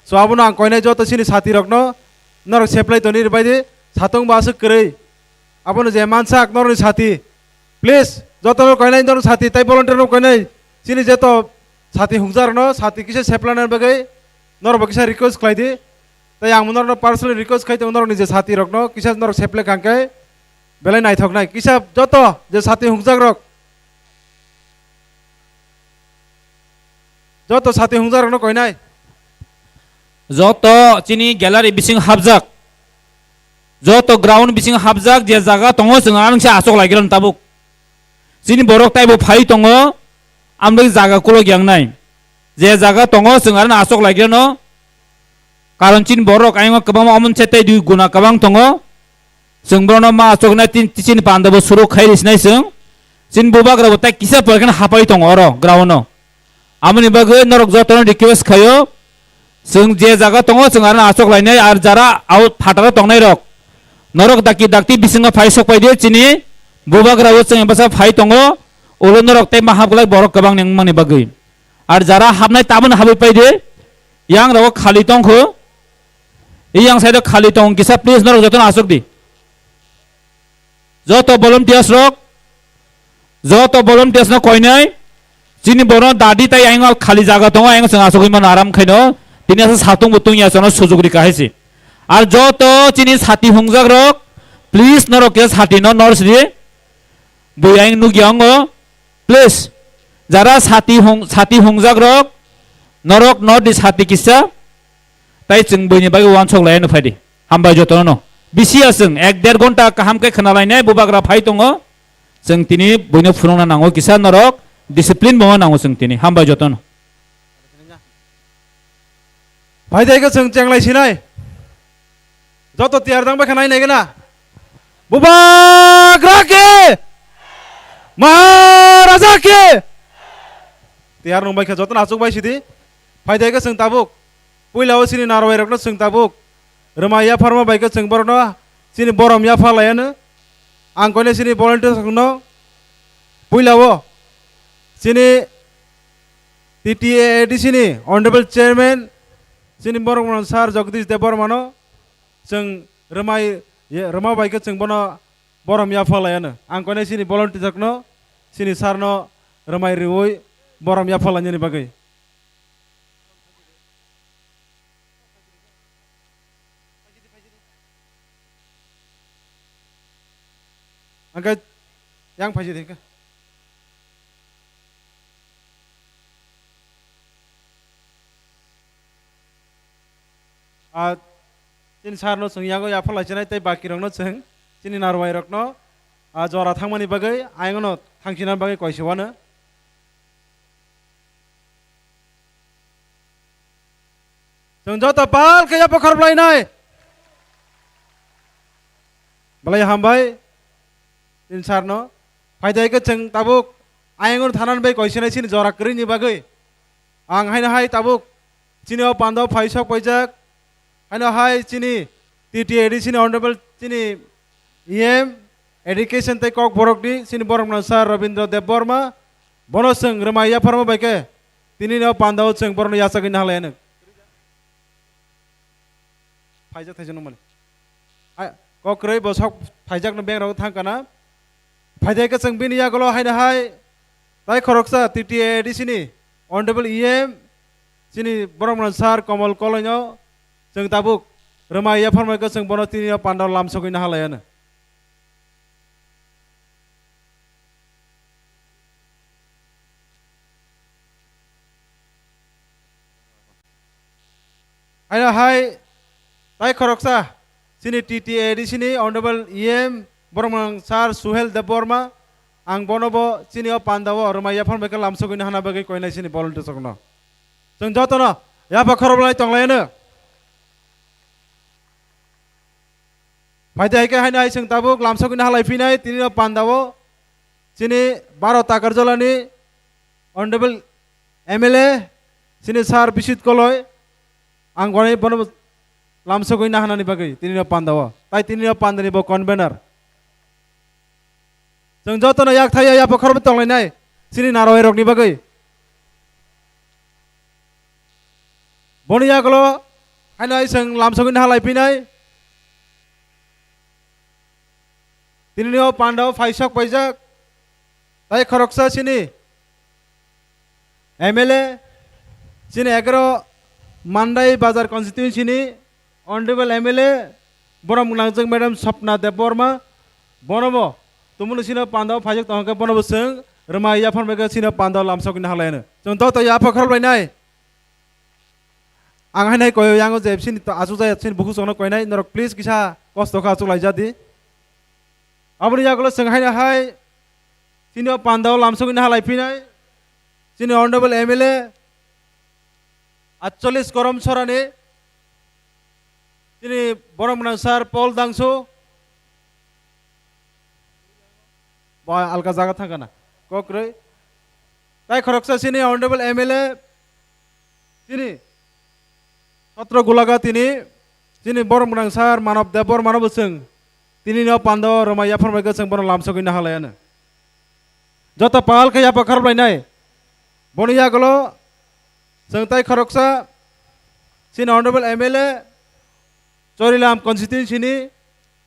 so abono ang koinai joto sini sati rokno norok seplai toni baidi satung basu kerei abono je mansak norok sati please joto koinai norok sati tai volunteer no koinai sini jeto sati hungjar no sati kise seplanar bagai norok kisa request klaidi tai ang norok personally request khai te norok nije sati rokno kisa norok seple kangkai belai nai thok nai kisa joto je sati hungjar rok joto sati hungjar rok no koinai joto chini gallery bising habjak joto ground bising habjak je jaga tongo sing ang sa asok lagilon tabuk chini borok tai bo phai tongo ambai jaga kulo gyang nai je jaga tongo sing an asok lagilon no karon chin borok aingo kabang amon chetai du guna kabang tongo sing brono ma asok na tin chin pandabo suru khairis nai sing chin bubak ra tai kisa porkan hapai tongo ro ground no amoni bagai norok joto request khayo sing je jaga tongo sing an asok lainai ar jara out phatara tongnai rok norok daki dakti bisinga phai sok pai de chini bubak ra sing basa phai tongo olo norok tai mahabglai borok kabang neng mani bagai ar jara habnai tabun habai pai de yang rawo khali tongkho yang side khali tong kisa please norok joto asok di joto volunteers no koinai chini bono dadi tai aingal khali jaga tongo aing sing asok iman aram khaino tini asa satung butung ya sono sujugri kahisi ar joto chini sati hungjak rok please norok ke sati no nors di buyaing nu gyongo please jara sati hungjak rok norok no di sati kisa tai ching buni bai wan chok lai no phadi hambai joto no bisi asing 1.5 ঘন্টা kaham ke khanalai nai bubagra phai tongo sing tini buino phurona nango kisa norok discipline mo nango sing tini hambai joto no भाई देखो संग चंगलाई सिनाई जो तो तियार दंग बखनाई नहीं गना बुबा ग्राके महाराजा के तियार नुंग बाइक जोतन आचुक बाई सिदी भाई देखो संग ताबुक पुइलाव सिनी नारवाई रखनो संग ताबुक रमाया फार्मा बाइक संग बरनो सिनी बरम या फालायानो आं कोने सिनी volunteer संगनो पुइलाव सिनी TTAD सिनी honorable chairman sini borong sar Jagdish Debormano sing rama baike sing bono borom ya falayana angkone sini volunteer sakno sini sarno ramai riwoi borom ya falanya ni bagai angka yang phaji deka chini sarno sing yago ya phala chinai tai baki rokno sing chini narwai rokno jora thangmani bagai aingono thangchina bagai koisewana sing jota pal ke ya pokhar blai nai balai hambai chini sarno phaidai ke sing tabuk aingono thanan bai koisenai chini jora krini bagai ang haina hai tabuk chini o pando phaisok paijak Ano hai chini TTAD sini honorable chini EM education tai kok borok di sini borok na sar Rabindra Deborma bono seng remaya farma baike tini no pandau seng borno yasa gin halayan phaijak thaijon mane kok rei bosok phaijak no beng ro thang kana phaijak ke seng bini ya golo hai na hai tai khoroksa TTAD sini honorable EM sini borok na sar Kamal Kolonyo sing tabuk remaya farma ke sing bono tini no pandau lam sogin halayan Ayo hai, tai khoroksa sini TTAD sini honorable EM Bormang Sar Suhel Deborma ang bonobo sini o pandawo remaya farma ke lam sogin hana bagai koinai sini volunteer sokno sing jotono ya ba khoroblai tonglayano Faida ke hai nai sing tabuk lam sogin halai finai tini no pandawo sini 12 takar jolani honorable MLA sini Sar Bisit Koloi ang gonai bono lam sogin hana ni bagai tini no pandawo tai tini no pandani bo convener sing jotono yak thaya ya ba khorob tonglainai sini naroi rok ni bagai Bonia galo hai noi seng lam sogin halai pinai tinio pandau faisok paijak tai khoroksa sini MLA sini 11 Mandai Bazar constituency ni honorable MLA borom nangjak madam Sapna Deborma bonobo tumunu sino pandau faisok tongke bonobo seng rema ya phormega sino pandau lam sogin halai jong to ya phakhal bainai ang hai nai koyo yango je sini to asu jai sini buku songno koinai norok please kisa kosto kha chulai jadi aboni yagulo seng hai hai sini pandau lam sogin halai pinai sini honorable MLA 48 korom sorane sini borom nangsar Paul Dangso boy alka jaga thangana kokre tai khoroksa sini honorable MLA sini 17 gulaga tini sini borom nangsar Manav Debor Manav seng tini no pandau ramaya phormega seng borom lam sogin halayana jota pal kaya pakhar bainai boniya golo sengtai khoroksa sini honorable MLA Chorilam constituency ni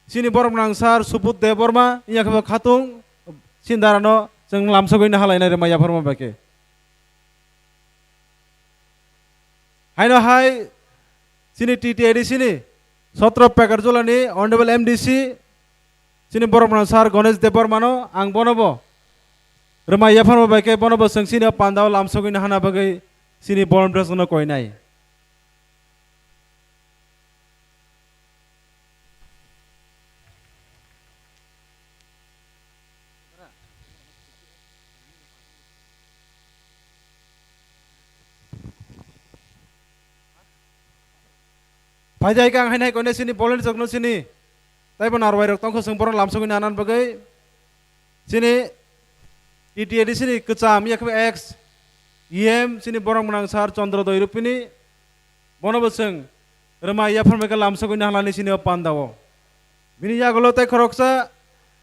sini borom nangsar Suput Deborma iya khaba khatung sindarano seng lam sogin halaina ramaya phorma bake haino hai sini TTAD sini 17 Pekarjolani honorable MDC sini borom nangsar Ganesh Debormano ang bonobo ramaya phorma bake bonobo seng sini pandau lam sogin hana bage sini borom drasno koinai Pajai kang hai koine sini Poland jokno sini tai bon arwai rok tongkho seng borom lam sogin hanan bagai sini TTAD sini kecam yakbe X sini borong nangsar Chandra Doirupini bonobo seng ramaya phormega lam sogin halani sini pandawo bini yagulo tai khoroksa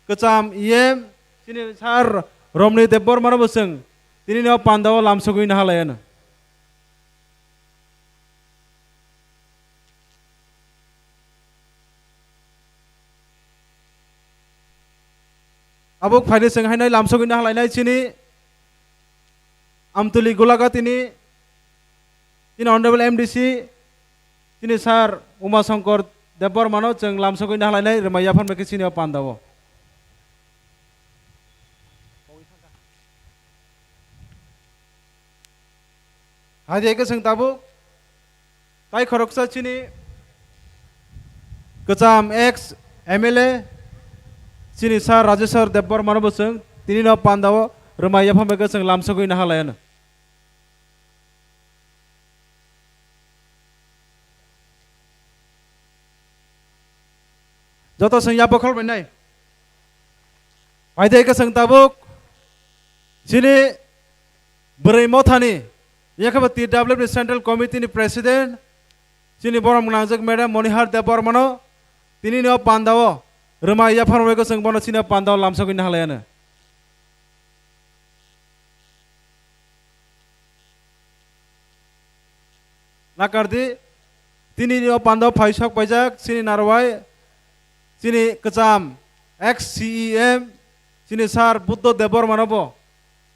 kecam sini sar Romni Debor manobo seng tini no pandawo lam sogin halayana abuk phai seng hai nai lam sogin halainai sini amtuli gulaga tini honorable MDC sini sar Uma Shankar Debor mano jeng lam sogin halainai ramaya phormega sini pandawo hadi ke seng tabuk tai khoroksa sini kecam X MLA sini sar Rajeshwar Debor manobo seng tini no pandawo ramaya phormega seng lam sogin halayana joto seng ya pokhol bainai paidai ke seng tabuk sini Beraimo thani yakaba TWF Central Committee ni President sini borom nangjak Madam Monihar Debor mano tini no pandawo ramaya phormega seng bono sini pandawo lam sogin halayana nakardi tini no pandawo phaisok paijak sini narwai sini kecam XCEM sini sar Buddha Debor manobo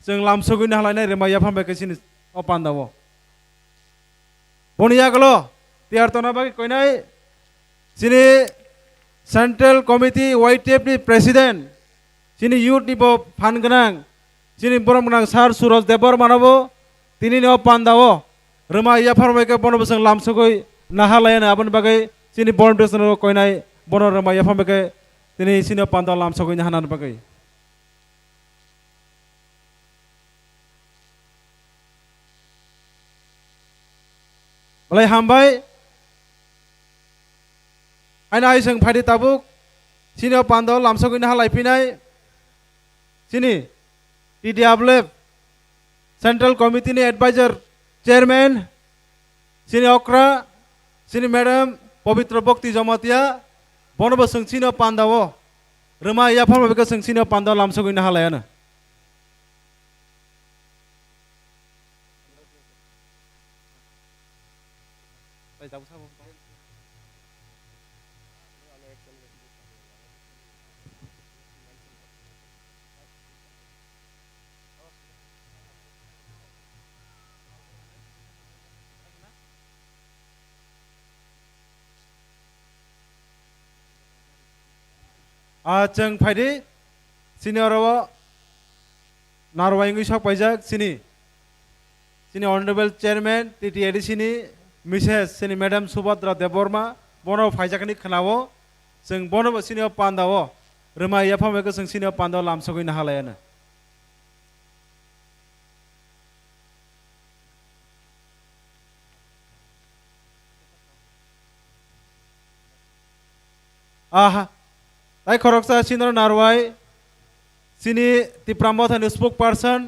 seng lam sogin halainai ramaya phormega sini pandawo boniya golo tiar tona bagi koinai sini Central Committee YTF ni President sini youth ni bo phan ganang sini borom ganang sar Suraj Debor manobo tini no pandawo ramaya phormega bonobo seng lam sogoi nahalayana abon bagai sini borom desno koinai bono ramaya phormega tini sini pandawo lam sogoi hanan bagai Malai hambai aina ai seng phadi tabuk sini pandawo lam sogin halai pinai sini TWF Central Committee ni Advisor Chairman sini Okra sini Madam Pavitra Bhakti Jamatia bonobo seng sini pandawo ramaya phormega seng sini pandawo lam sogin halayana Baik, tahu जों फायदि सिनियरआव नारवाइंगि सक पाइजाक सिनि honourable chairman टीटीएडी सिनि Mrs सिनि madam Subhadra Debbarma बनो फाइजाकनि खनावो जों बनो senior पान्दावो Roma याफामेको जों senior पान्दाव लामसगैनो हालायानो ताई खरकसा सिनियर नारवाई सिनि तिप्रामथानि स्पोक पर्सन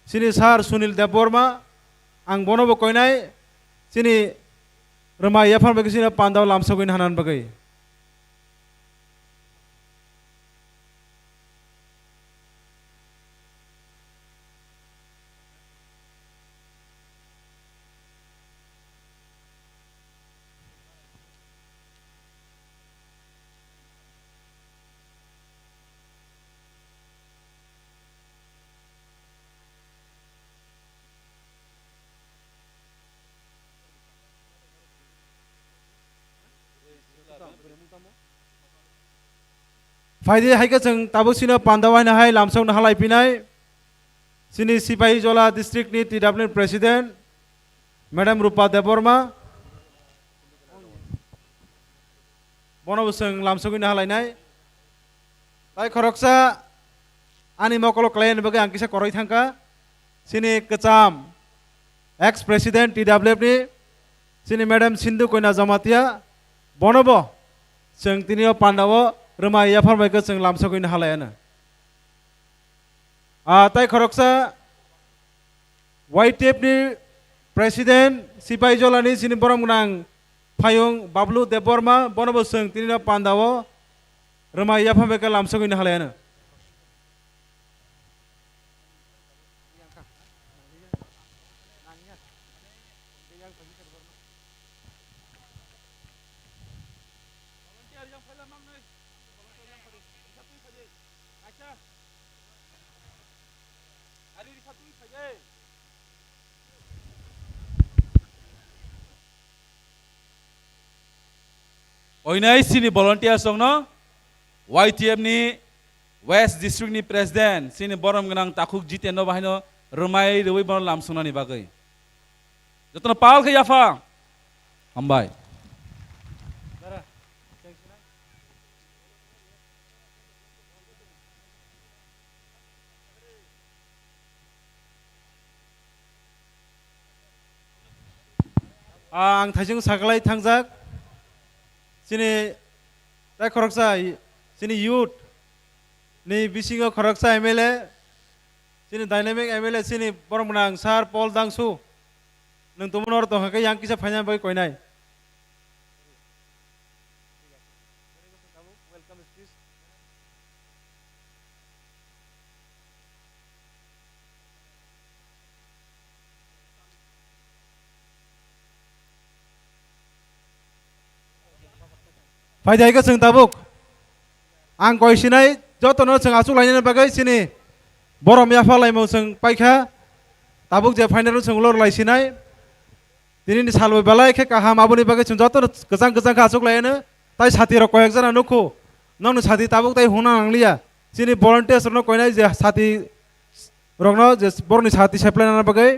सिनि सार सुनील देबबर्मा आं बनोबो कोइनाय सिनि रोमा याफामेको सिनियर पान्दाव लामसगैनो हानान बगै फायदे हायके जों ताबो सिनो पान्दावायनो हाय लामसंनो हालायफिनाय सिनि सिपाही जला डिस्ट्रिक्टनि टीडब्ल्यू प्रेसिडेंट मैडम रूपा देबबर्मा बनोबो जों लामसंनो हालायनाय ताई खरकसा आनि मकल क्लायन बगे आं किसा करय थांका सिनि कचाम एक्स प्रेसिडेंट टीडब्ल्यू नि सिनि मैडम सिंधु कोइना जमातिया बनोबो जों तिनियो पान्दावो रोमा याफामेको जों लामसगैनो हालायानो ताई खरकसा वाईटीएफ नि प्रेसिडेंट सिपाही जलानि सिनि बरमगोनां फायुं बाबलु देबबर्मा बनोबो जों तिनियो पान्दावो रोमा याफामेको लामसगैनो हालायानो ओइनाय सिनि volunteers दंनो YTF नि वेस्ट डिस्ट्रिक्ट नि प्रेसिडेंट सिनि बरम गनां ताखुक जितेनो बाहायनो रोमाय रवै बन लामसुनानि बागै जतन पाल के याफा हामबाय आं थाइजों सागलाय थांजाक सिनि ताई खरकसा सिनि यूथ नि बिसिङो खरकसा एमएलए सिनि डायनामिक एमएलए सिनि बरमगोनां सार पल दांसु नों तुमनर दंहाकै आं किसा फाइना बगै कोइनाय फायदायखौ जों ताबुक आं गयसिनाय जतनो जों आसुक लायनायनि बागै सिनि बरम याफा लाइमौ जों पाइखा ताबुक जे फाइनाल जों लर लायसिनाय दिनैनि सालबो बेलाय के काहा माबुनि बागै जों जतनो गोजान गोजान का आसुक लायनो ताई साथी र कयेक जना नुखु नंनो साथी ताबुक ताई हुना नांलिया सिनि volunteers रनो कोइनाय जे साथी रगनो जे बरनि साथी सेप्लायना बागै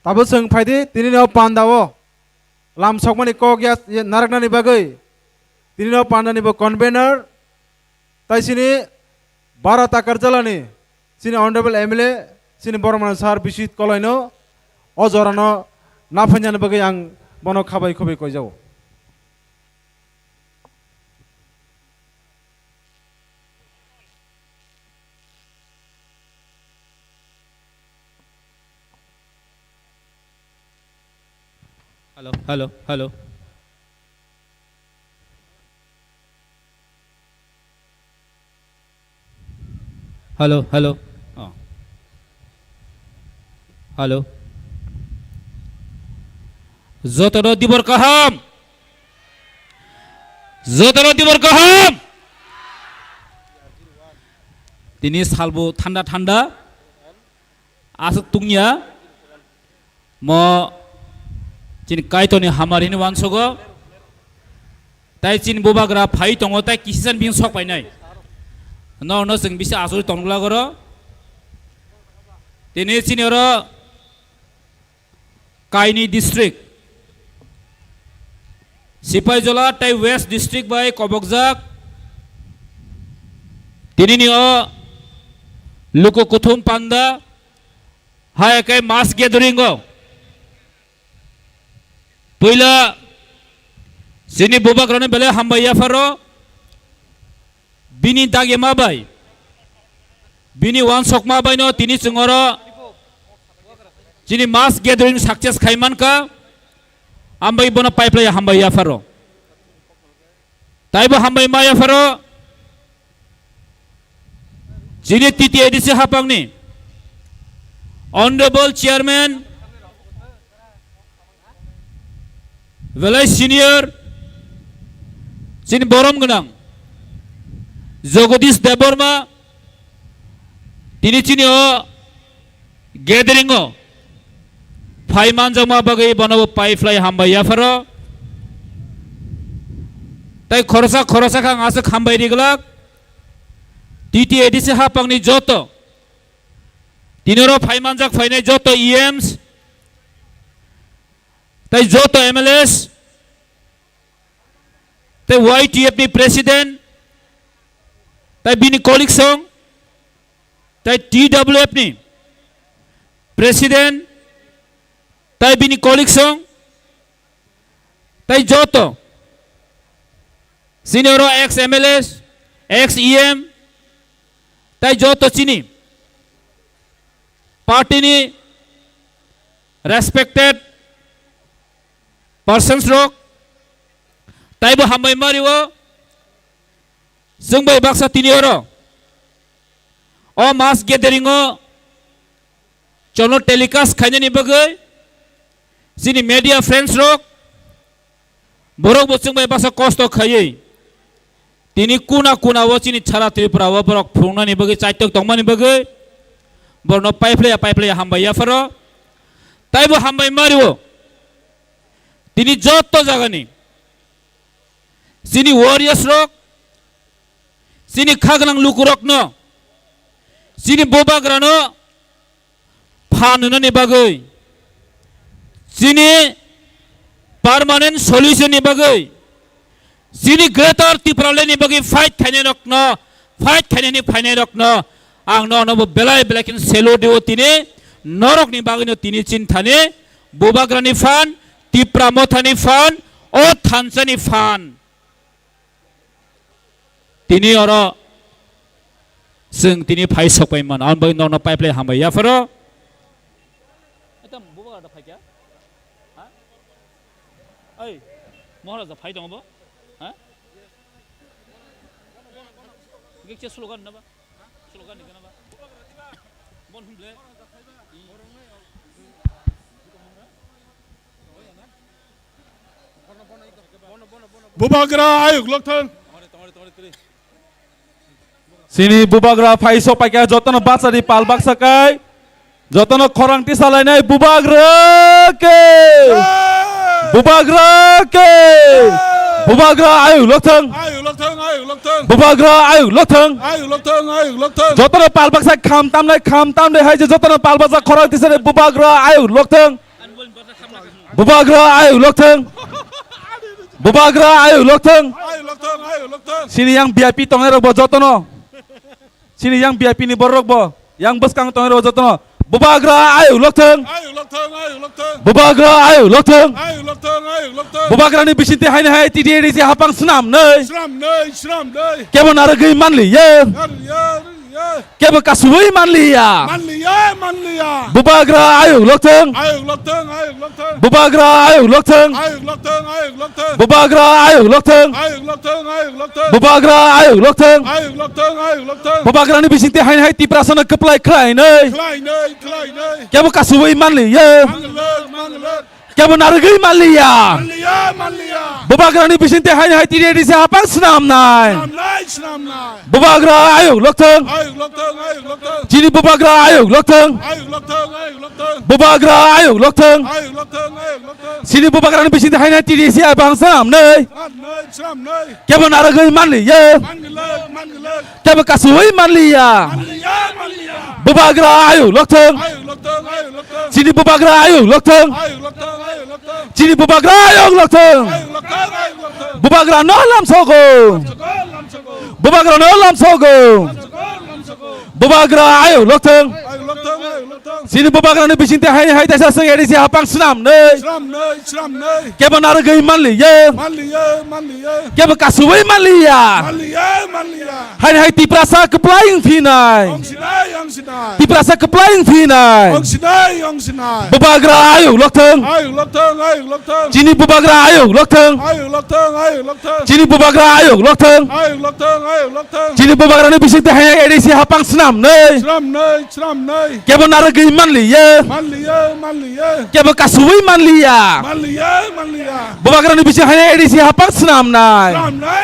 ताबुक जों फायदि दिनैनि पान्दावो लामसकमानि कगिया नारकनानि बागै दिनैनि पान्दानिबो कन्वेनर ताई सिनि 12 ताकार जलानि सिनि ऑनरेबल एमएलए सिनि बरमगोनां सार बिसित कलायनो अजरानो नाफायनानि बागै आं बनो खाबाय खुबै कयजाव हेलो যতন দিবর কাহাম যতন দিবর কাহাম তিনি সালবো ঠান্ডা ঠান্ডা আসক তুংনিয়া ম চিন কাইতনি হামারিনি ওয়ানসগো তাই চিন বুবাগ্রা ফাই দङ তাই কিसान बिं सक पाइनाय न जों बिसे आसुरि तंग्ला गर दिनै चिनियर काइनी डिस्ट्रिक्ट सिपाहीजला ताई वेस्ट डिस्ट्रिक्ट बाय कबकजाक दिनैनि लुकुकुथुम पान्दा हायकै मास गेदरिंग पहिला Sini bubak rane bele hambaya faro bini dage mabai bini wan sok mabai no tini sungoro sini mass gathering success khaiman ka ambai bona pipeline hambaya faro taibo hambai maya faro sini titi edisi hapangni honorable chairman velai senior Sini borom genang Jogodish Deborma Tini chini gathering Paiman jama bagai bonobo pipeline hambaya faro Tai khorosa kang asak hambai diglak Titi edisi hapangni joto Tinoro Paiman jak fainai joto EMs Tai joto MLS Tai YTF ni president Tai bini colleague song Tai TWF ni president Tai bini colleague song Tai joto senior ex MLS ex EM Tai joto chini party ni respected persons rok Taibo hambai mariwo Zungbai baksa tinioro O mass gathering Chono telecast khainani bagai Sini media friends rok Borok bo zungbai baksa kosto khayai Tini kuna wo chini chara tripura wo borok phungnani bagai chaitok tongmani bagai Borno pipeline hambai yafaro Taibo hambai mariwo Tini joto jagani Sini warriors rock Sini khaglang lukurok no Sini bobagrano Phanuna ni bagai Sini permanent solution ni bagai Sini greater Tripura ni bagai fight khane rok no fight khane ni phane rok no ang no no belai belakin selo deo tini norok ni bagai no tini chin thane bobagrani fan Tripura mothani fan o thansani fan Tini oro Seng tini phai sok pai man an bai no pipeline hambai ya faro Etam buba ada phai kya ha Ai mohra da phai dong bo ha Gekche slogan na ba slogan ni kana ba bon humble Bubagra ayuk lokthang Sini bubagra faisok pakai jotono baca di palbak sakai jotono korang ti salai bubagra ke bubagra ayu lokteng bubagra ayu lokteng jotono palbak sak kham tam deh hai je jotono palbak sak korang ti salai bubagra ayu lokteng bubagra ayu lokteng sini yang VIP tongnya rok jotono Sini yang VIP ni borok bo, yang bus kang tong rojo tono. Bubagra ayu lokteng. Bubagra ayu lokteng. Bubagra ni bisinte hai hai ti di si hapang senam nei. Seram nei. Kebo naragi manli ye. Kebo kasui manli ya. Bubagra ayu lokteng. Bubagra ayu lokteng. Bubagra ayu lokteng. Bubagra ayu lokteng. Bubagra ni bisinte hai hai ti prasana keplai klai nei. Kebo kasui manli ye. Kebo naragay malia. Malia. Bubagrani bisinte hai hai tiri edisi hapang senam nai. Islam nai. Bubagra ayuk lokteng. Ayuk lokteng. Cini bubagra ayuk lokteng. Ayuk lokteng. Bubagra ayuk lokteng. Ayuk lokteng. Sini bubagrani bisinte hai hai tiri edisi hapang senam nai. Islam nai. Kebo naragay malia. Mangelek. Kebo kasui malia. Malia. Bubagra ayuk lokteng. Ayuk lokteng. Sini bubagra ayuk lokteng. Ayuk lokteng. Cini bubagra ayuk lokteng. Ayuk lokteng. Bubagra no lam sogo. Bubagra no lam sogo. Bubagra ayuk lokteng. Ayuk lokteng. Sini bubagrani bisinte hai hai tasa seng edisi hapang senam nai. Islam nai. Kebo naragay malia. Malia. Kebo kasui malia. Malia. Hai hai tiprasa keplaying finai. Ong sinai. Tiprasa keplaying finai. Ong sinai. Bubagra ayuk lokteng. Ayuk lokteng. Cini bubagra ayuk lokteng. Ayuk lokteng. Cini bubagra ayuk lokteng. Ayuk lokteng. Cini bubagrani bisinte hai hai edisi hapang senam nai. Islam nai. Kebo naragay malia. Malia. Kebo kasui malia. Malia. Bubagrani bisinte hai hai edisi hapang senam nai.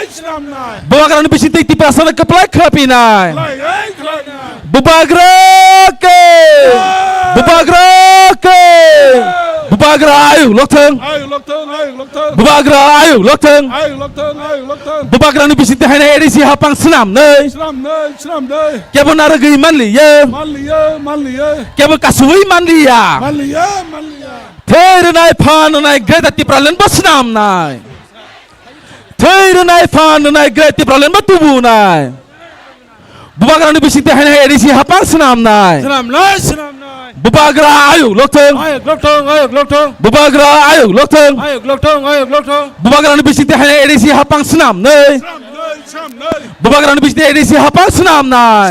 Islam nai. Bubagrani bisinte tiprasa keplay kapinai. Klai. Bubagra ke. Bubagra ayuk lokteng. Ayuk lokteng. Bubagra ayuk lokteng. Ayuk lokteng. Bubagrani bisinte hai hai edisi hapang senam nai. Islam nai. Kebo naragay malia. Malia. Kebo kasui malia. Malia. Thir nai phan nai greta tipralen basnam nai. Thir nai phan nai greta tipralen batubu nai. Bubagrani bisinte hai hai edisi hapang senam nai. Senam nai. Bubagra ayuk lokteng. Ayuk lokteng. Bubagra ayuk lokteng. Ayuk lokteng. Bubagrani bisinte hai hai edisi hapang senam nai. Islam nai. Bubagrani bisinte edisi hapang senam nai.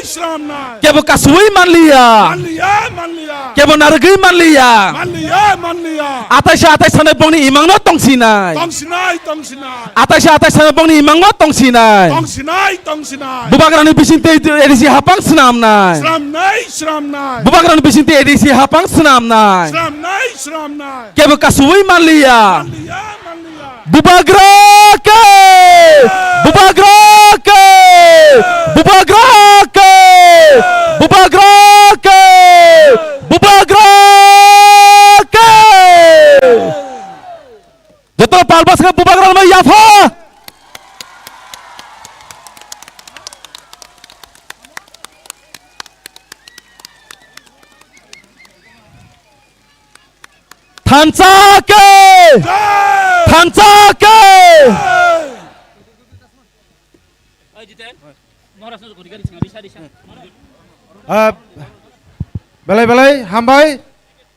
Islam nai. Kebo kasui malia. Malia. Kebo naragay malia. Malia. Atai sanai bongni imang no tong sinai. Tong sinai. Atai sanai bongni imang no tong sinai. Tong sinai. Bubagrani bisinte edisi hapang senam nai. Islam nai. Bubagrani bisinte edisi hapang senam nai. Islam nai. Kebo kasui malia. Malia. Bubagra ke. Joto palbas ke bubagra mai yafa. Tansa ke. Belai hambai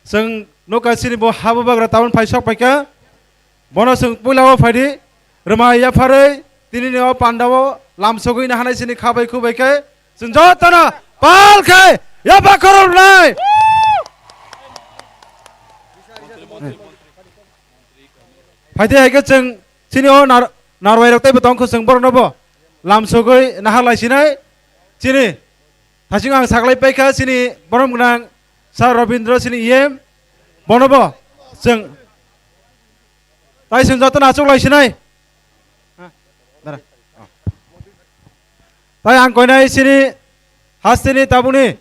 seng nuka sini bo habu bagra tahun paisok paika bono seng pulau fadi rumah ya fare tini neo pandawo lam sogui na hanai sini khabai kubai ke senjata pal ke ya bakorol nai fadi hai ke seng sini o narwai rok tai betong ko seng borno bo lam sogui na halai sinai sini Hajing ang saklay paika sini borom gnang Sar Robindro sini iem bonobo seng tai seng jatan achok lai sinai tai ang koinai sini hastini tabuni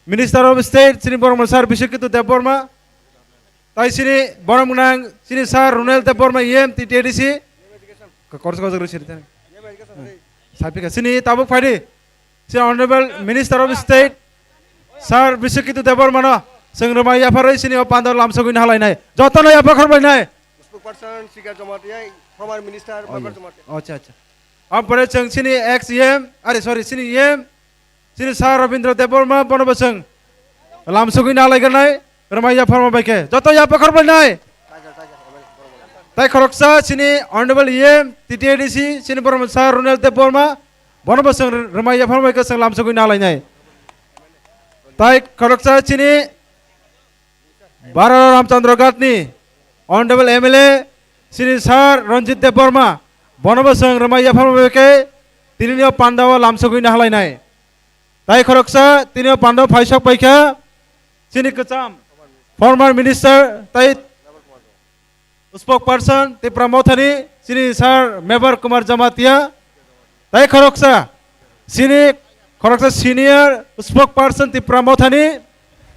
Minister of State sini borom Sar Bishikitu Deborma tai sini borom gnang sini Sar Runel Deborma iem TTDC ke korso sini sapika sini tabuk fadi Sir Honorable Minister of State, Sir Bishikitu Deborma, sing rumah ya farai sini opandor lam sogui halai nai. Joto na ya bakar bai nai. Spokesperson Sigar Jamatia, former minister Bakar Jamatia. Oh, acha. Ampere sing sini ex EM, sini EM, sini Sir Rabindra Deborma bono baseng. Lam sogui halai ganai, rumah ya farma bai ke. Joto ya bakar bai nai. Tai khoroksa sini Honorable EM, TTADC, sini bono Sir Runel Deborma. Bono baseng remaya farmai ke seng lam sogui nalai nai. Tai khoroksa sini Bara Ramchandra Gatni, Honorable MLA sini Sir Ranjit Deborma. Bono baseng remaya farmai ke tinio Pandawa lam sogui nalai nai. Tai khoroksa tinio Pandawa phaisok paika sini kecam former minister tai spokesperson ti Pramothani sini Sir Member Kumar Jamatia tai khoroksa senior spokesperson ti Pramothani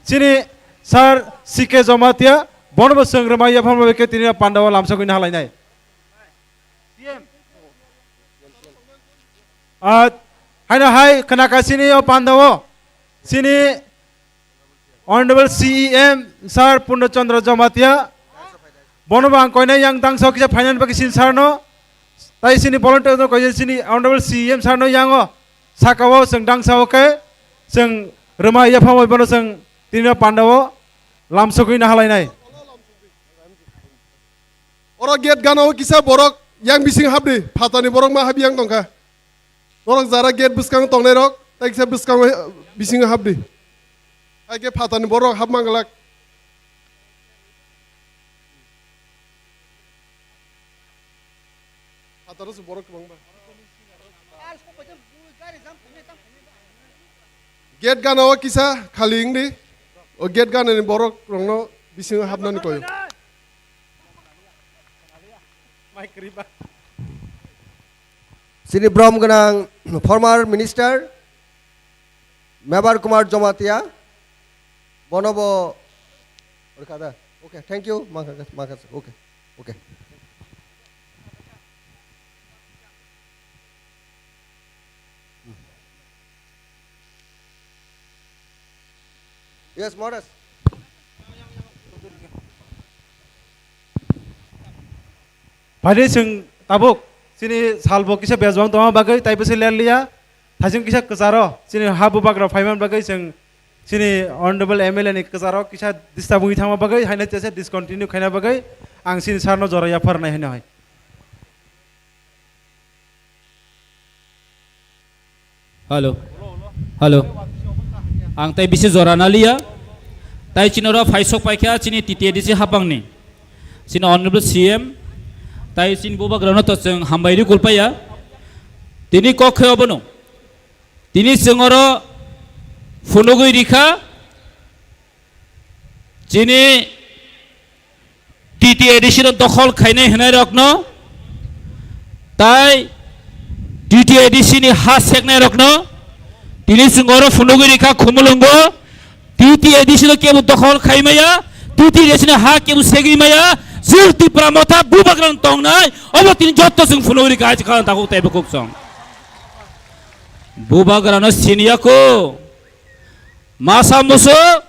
sini Sir CK Jamatia bonbo sengramai ya phamba beke tini Pandawa lamsakui na halai nai haina hai kanaka sini o Pandawa sini Honorable CEM Sir Purnachandra Jamatia bonobang koina yang dangso kisa finance bagi sin sarno tai sini volunteer no koi sini Honorable CEM sarno yango sakawo seng dangso ke seng rema ya phamoi bono seng tini Pandawa lamsakui na halai nai Orang gate gano kisah borok yang bising habdi, patani borok mah habi yang tongka. Orang zara gate buskang tong nerok, tak kisah buskang bising habdi. Ake patani borok hab mangalak. Patani su borok kemang ba. Gate gano kisah kaling di, o gate gano ni borok rongno bising habna ni koyo. Sini Brom ganang former minister Member Kumar Jamatia bonobo berkata okay thank you makas okay yes Morris Pada seng tabuk sini salbo kisah bezwang toma bagai tai pesi lia thajung kisah kesaro sini habu bagra faiman bagai seng sini honorable MLA ni kesaro kisah distabungi thama bagai haina tese discontinue khaina bagai ang sini sarno jora ya par nai haina hai halo ang tai bisi jora nalia tai chinora faisok paikha chini titi disi hapang ni sini honorable CM tai sin boba grano to seng hambairi kulpaya tini kokhe obono tini sengoro funugui rikha chini titi edition dokhol khaine henai rokno tai titi edition ha seknai rokno tini sengoro funugui rikha khumulungo titi edition kebu dokhol khaimaya titi edition ha kebu segimaya Zirti Pramotha bubagran tong nai, obo tini jotto sing funuri kai chikalan taku tebe kuksong. Bubagran senior ko, masa musuh,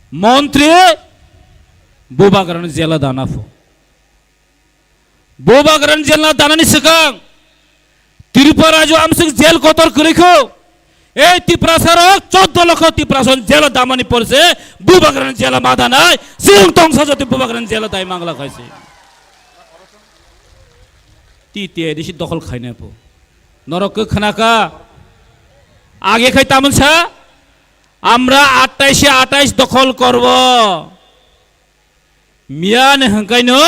menteri, bubagran jela dana fu. Bubagran jela dana ni sekang, Tripura jo amsik jel kotor kuriko. Tripura sarok 14 lakh Tripura son jela damani porse bubagran jela madanai sing tong sajati bubagran jela dai mangla khaise titi edisi dokhol khaine po norok khanaka age khai tamunsa amra 28 দখল করব মিয়ান হাঙ্কাইনো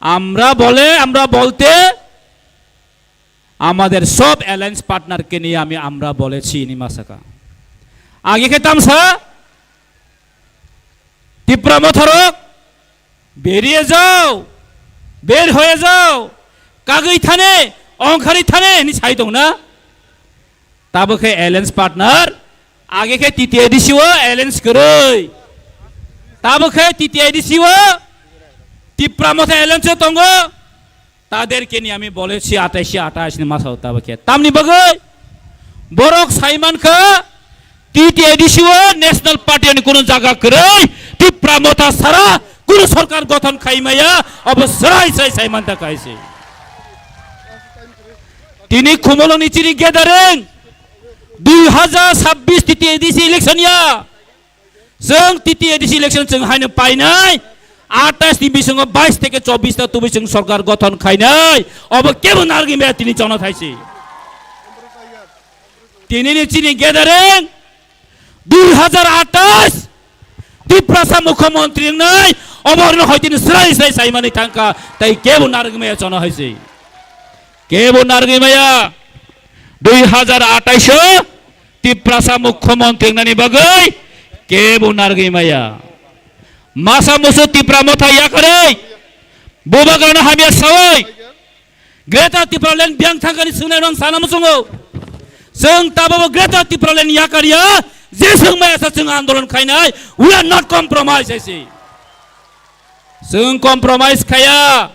আমরা বলতে আমাদের সব alliance পার্টনারকে নিয়ে আমরা বলেছি নিমাসাকা আগে খেতাম স্যার টিপ্রামথরক বেরিয়ে যাও বের হয়ে যাও কাগই থানে অংখারি থানে নি ছাই দং না তাবকে অ্যালায়েন্স পার্টনার আগে খে তৃতীয় দিছিও অ্যালায়েন্স করই তাবকে তৃতীয় দিছিও টিপ্রামথ অ্যালায়েন্স তঙ্গ তাদেরকে নিয়ে আমি বলেছি 28 নি মাসাও তাবকে তামনি বগই বরক সাইমান খা তৃতীয় দিছিও ন্যাশনাল পার্টি নি কোন জায়গা করই টিপ্রামথ সারা কোন সরকার গঠন খাইমায়া অবসরাই সাইমান তা কাইছে তিনি খুমলো নিচিনি গেদারেং 2026 তৃতীয় এডিসি ইলেকশন या जों তৃতীয় এডিসি ইলেকশন जों हायनो पाइनाय 28 नि बिसंग 22 থেকে 24 ता तुबि जों सरकार गठन खाइनाय अब केबो नारगिमे तिनि जन थाइसे तिनि निचिनि गेदारें 2028 त्रिपुरा मुख्यमंत्री नाय अबरनो हयतिनि सराय साइमानि थांका ताइ केबो नारगिमे जन हाइसे केबो नारगिमेया 2028 त्रिपुरा मुख्यमंत्री नानि बगै केबो नारगिमेया masa musuh tipra mota yakari boba karena hamia sawai Greta tipralen biang tangkani sunai rong sana musungo seng tabawa Greta tipralen yakari ya jeseng maya sa seng andolan kainai we are not compromise esi seng compromise kaya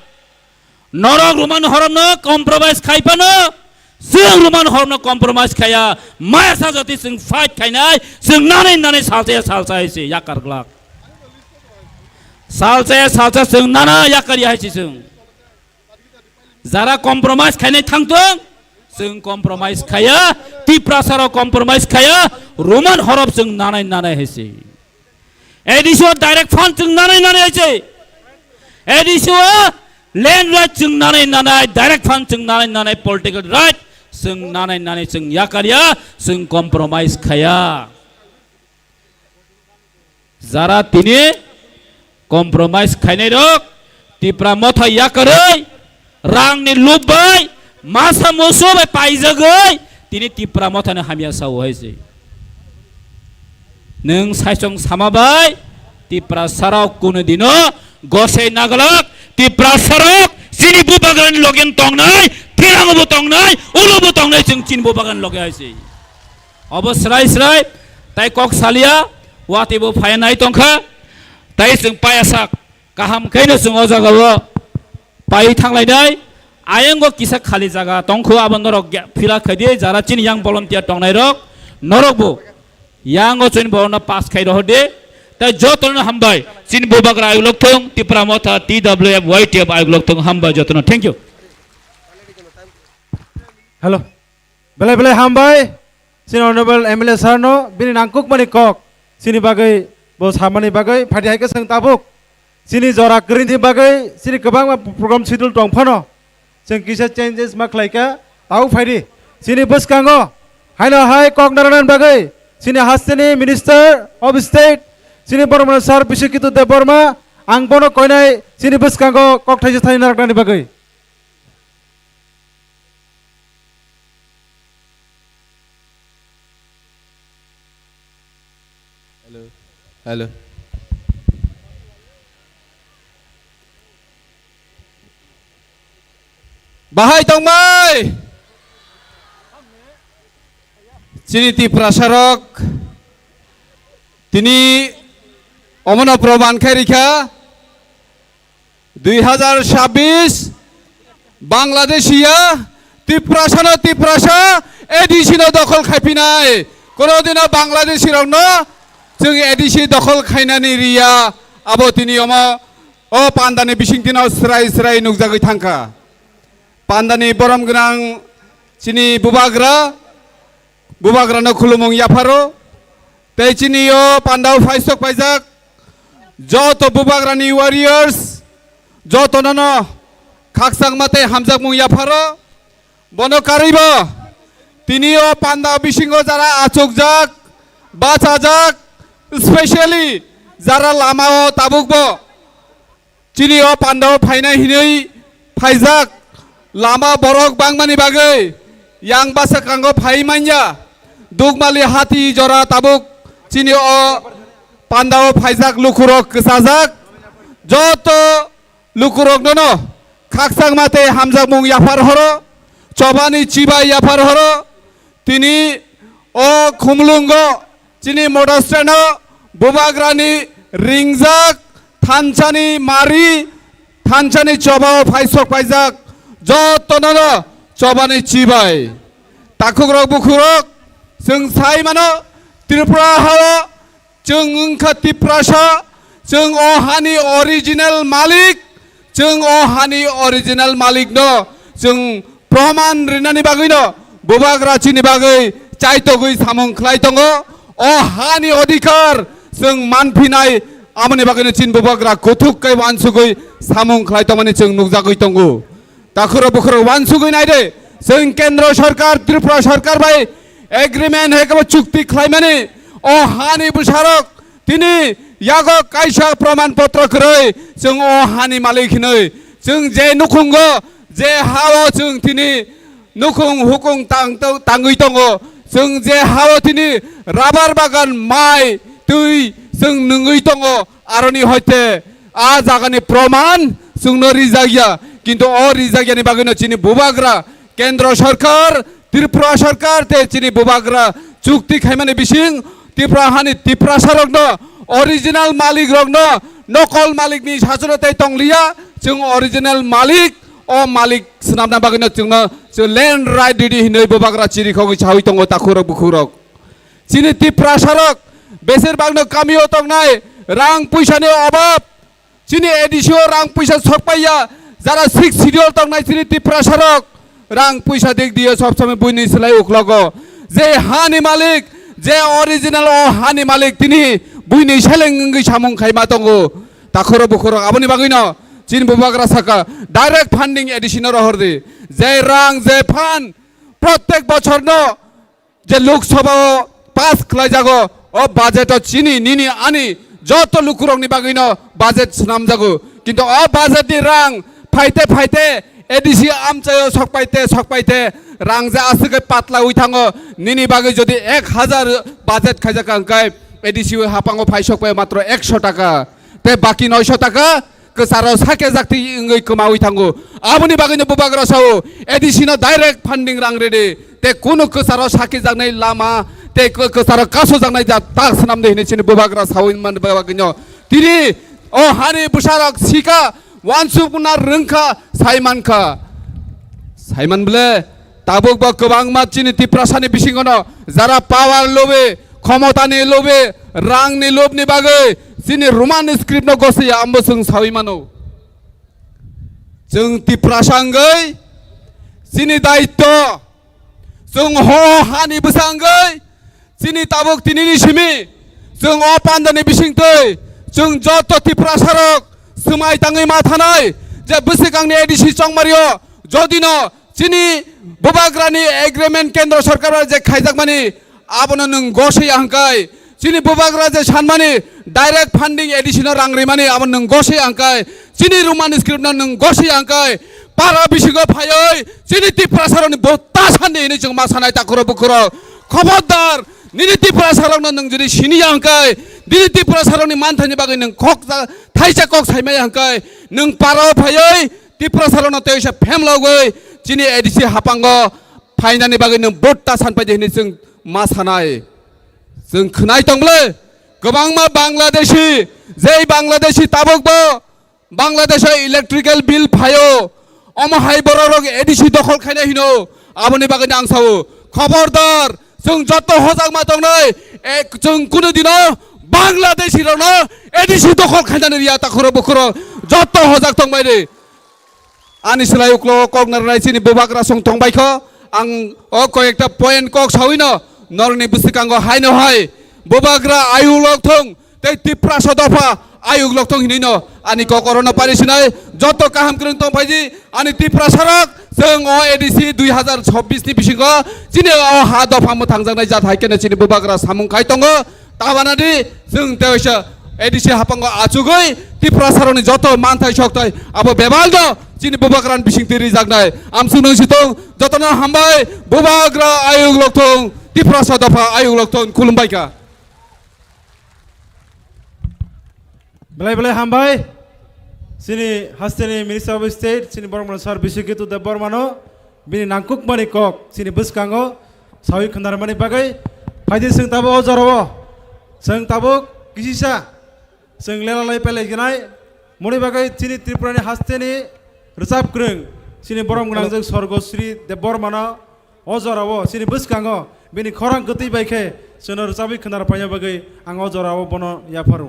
norok ruman horom no compromise kai pano seng ruman horom no compromise kaya maya sa jati seng fight kainai seng nane salsa esi yakar glak salsa seng nana yakari esi seng Zara compromise kaya tangtung, seng compromise kaya, tipra saro compromise kaya, Roman horop seng nanai hesi. Ediswa direct fund seng nanai hesi. Ediswa land right seng nanai, direct fund seng nanai, political right seng nanai seng yakarya, seng compromise kaya. Zara tini compromise kaya dok, tipra motha yakarai. Rang ni lubai masa musuh by paizagai tini tipra motane hamia sawo haisi neng saisong samabai tipra sarok kuno dino gosei nagalak tipra sarok sini bubagan logen tongnai tirang bu tongnai ulu bu tongnai jeng chin bubagan loge haisi abo serai tai kok salia wati bu phayanai tongkha tai jeng payasak kaham kaino jeng ojagawo pai thanglai ayanggo kisa khali jaga tongkho abon norok phila khadi jara chin yang volunteer tongnai rok norok bu yango chin borna pass khai rohde ta joton hambai chin bobagra ayulok thong tipra motha TWF YTF ayulok thong hambai joton thank you Hello. Belai hambai. Sini honorable MLA Sarno bini nangkuk mani kok. Sini bagai bos hamani bagai phadi hai ke seng tabuk. Sini jora kerinti bagai sini kebang program sidul tong phano. Seng kisa changes mak laika tahu phadi. Sini bos kango. Haina hai kok naranan bagai. Sini hasteni Minister of State. Sini Borma Sar Bishikitu De Borma. Ang bono koinai sini bos kango kok thai thai narakani bagai. Hello. Bahay tongmai. Ciniti prasarok. Tini omona proban khairika 2026 Bangladesia tiprasa edisino dokol khaipinai kono dina Bangladeshi rokno जों ADC दखल खायनानि रिया आबो तिनि अमा ओ पान्दानि बिसिंतिनाव स्राय नुकजागै थांखा पान्दानि बरम गोनां चिनि बुबाग्रानो खुलुमं याफारो तै चिनि ओ पान्दाव फाइसक फाइजाक जत बुबाग्रानि warriors जत ननो खाकसां माते हामजाक मुं याफारो बनो कारिबो तिनि ओ पान्दा बिसिंगो Zara आचुकजाक बाचाजाक Especially jara lamao tabukbo chini o pandao phaina hinei phaijak lama borok bangmani bagai yang basa kango phai manya dugmali hati jora tabuk chini o pandao phaijak lukurok kesajak joto lukurok nono khaksang mate hamjak mung yafar horo chobani chibai yafar horo tini o khumlungo Cini modastano bubagrani ringjak thanchani mari thanchani chobao phaisok paijak jotonono chobani chibai takugrok bukurok जों sai mano tripura hao जों ungkha tiprasa जों ohani original malik जों ohani original malik no जों proman rinani bagui no bubagra chini bagai chaitogui samung khlai tongo Oh hani odikar जों मानफिनाय आमनि बागैनो चिन बुबाग्रा गथुकै वानसुगै सामुं खलाय तमानि जों नुजागै दंगु दाखुरो बुखुरो वानसुगै नायदे जों केन्द्र सरकार त्रिपुरा सरकार बाय एग्रीमेंट हेकबो चुक्ति खलायमानि ओ हानि बुसारक तिनि यागो कायसा प्रमाण पत्र खरै जों ओ हानि मालिकनै जों जे नुखुंगो जे हाओ जों तिनि नुखुं हुकुं तांगै दंगो जों जे हाओ तिनि राबार बागान माइ tui जों नङै दङ আরনি হইতে আ জাগানি প্রমাণ সুংনো রিজাগিয়া কিন্তু ও রিজাগিয়ানি বাগিনো চিনি বুবাগ্রা কেন্দ্র সরকার ত্রিপুরা সরকার তে চিনি বুবাগ্রা চুক্তি খাইমানে বিসিং ত্রিপুরা হানি ত্রিপুরা সরকন অরিজিনাল মালিক রগ্ন নকল মালিক নি শাসনতে তংলিয়া जों অরিজিনাল মালিক ও মালিক স্নামনা বাগিনো जों ল্যান্ড রাইট দিদি হিনই বুবাগ্রা চিনি খগি ছাউই তঙ্গ তাখুরক বুখুরক চিনি ত্রিপুরা সরক বেশিরভাগনো কামিও তংনাই রাং পয়সানি অভাব চিনি এডিসিও রাং পয়সা সকপাইয়া যারা 6 সিরিয়াল তংনাই চিনি ত্রিপুরা সরক রাং পয়সা দিক দিয়ে সবসময় বইনি সেলাই উকলগ যে হানি মালিক যে অরিজিনাল ও হানি মালিক তিনি বইনি সেলেঙ্গি সামুং খাইমা তঙ্গো তাখর বুখর আবনি বাগিনো চিন বুবাগ্রা সাকা ডাইরেক্ট ফান্ডিং এডিশনাল হরদি যে রাং যে ফান্ড প্রত্যেক বছর ন যে লোকসভা পাস খাই যাগো ও বাজেট চিনি নিনি আনি যত লুকুরংনি বাগিনো বাজেট নাম যাগো কিন্তু ও বাজেট নি রাং ফাইতে ফাইতে এডিসি আমচায় সকপাইতে রাং যে আসে পাতলা উই থাঙ্গো নিনি বাগৈ যদি 1000 বাজেট খাইজা কাঙ্কাই এডিসি হাপাঙ্গো ফাই সকপাই মাত্র 100 টাকা তে বাকি 900 টাকা কেসারো সাকে জাকতি ইংৈ কমাউই থাঙ্গো আবনি বাগৈनो বুবাগ্রা সাও এডিসিনো ডাইরেক্ট ফান্ডিং রাং রেডি তে কোন কেসারো সাকে জাগনাই লামা তে কেসারো কাসো জাগনাই যা তাস নাম দেহিনে চিনি বুবাগ্রা সাউइन মান বাগৈनो तिनि ও হানি বুসারক সিকা ওয়ানসুকুনা রংখা সাইমান বলে তাবুক বা গোबां মাছিনি ত্রিপুরাসানি বিসিংগনো যারা পাওয়ার লোভে ক্ষমতানি লোভে রাংনি লোভনি বাগৈ চিনি রোমান স্ক্রিপ্ট ন গসি আমবসং সাউইমানো जों ত্রিপুরাসাঙ্গৈ চিনি দায়িত্ব जों হ হানি বসাঙ্গৈ চিনি তাবুক তিনিনি সিমি जों অ পান্দানি বিসিংতৈ जों যত ত্রিপুরা সরক समाय ताङै मा थानाय जे बोसिगांनि एडिसि चंमारियो जदिनो चिनि बुबाग्रानि एग्रीमेंट केंद्र सरकार जे खाइजाकमानि आबनो नों गसै आंकाय चिनि बुबाग्रा जे सानमानि डाइरेक्ट फंडिंग एडिसिनो रांग्रिमानि आबनो नों गसै आंकाय चिनि रोमान स्क्रिप्टनो नों गसै आंकाय पारा बिसिगो फायै चिनि त्रिपुरा सरनि बता साननि जों मा सानाय ताखुरो बुखुरो खबरदार निनि त्रिपुरा सरनो नों जुदि सिनि आंकाय दिनि त्रिपुरा सरनि मानथानि बागै नों खक थाइसा कक साइमाय हांकाय नों पाराव फायै त्रिपुरा सरनो तेसा फेमलावगै चिनि एडिसि हापांगो फाइनानि बागै नों बता सानपाय देनि जों मा सानाय जों खोनाय दंब्ले गोबां मा बांलादेशी जे बांलादेशी ताबकबो बांलादेशा इलेक्ट्रिकल बिल फायो अमहाय बररग एडिसि दखल खायनाय हिनो आबनि बागै आं सावो खबरदार जों जत हजाक मा दंनै जों कुनु दिनो बांलादेशी रनो एडिसि दखल खायनानै रिया ताखुरो बुखुरो जत हजाक दंबायदि आनि सोलाय उक्ल कगनार रायसिनि बुबाग्रा सं दंबायखो आं अ कयेकटा पॉइंट कक साविनो नरनि बुसिकांगो हायनो हाय बुबाग्रा आयु लक्थं ते त्रिपुरा सदफा आयु लक्थं हिनिनो आनि ककरनो पारिसिनाय जत काहाम क्रं दंफायजि आनि त्रिपुरा सरक जों अ एडिसि 2026 नि बिसिंगो जिनि अ हा दफा मोथांजानाय जाथाय केने चिनि बुबाग्रा सामुं खाय दंगो ताबानादि जों तेवसा एडिसि हापांगो आचुगै त्रिपुरा सरनि जत मानथाय सकथाय आबो बेबालदो चिनि बुबाग्रान बिसिंति जागनाय आमसु नंसितं जतनो हामबाय बुबाग्रा आयु लक्थं त्रिपुरा सदफा आयु लक्थं खुलुमबायका बेलाय हामबाय सिनि हास्टेनि मिनिस्टार अफ स्टेट सिनि बरमन सर बिसिकेतु दे बर्मानो बिनि नांकुक मानि कक सिनि बुसकांगो सावि खन्दारमानि बागै फायदि जों ताबो अजरबो जों ताबो किसिसा जों लेलालाय पेलायगनाय मनि बागै सिनि त्रिपुरानि हास्टेनि रोजाब ग्रों सिनि बरम गोनां जों स्वर्गश्री देब बर्मानो अजरबो सिनि बुसकांगो बिनि खरां गति बायखे जोंनो रोजाबै खोनार फायनो बागै आं अजरबो बनो याफारु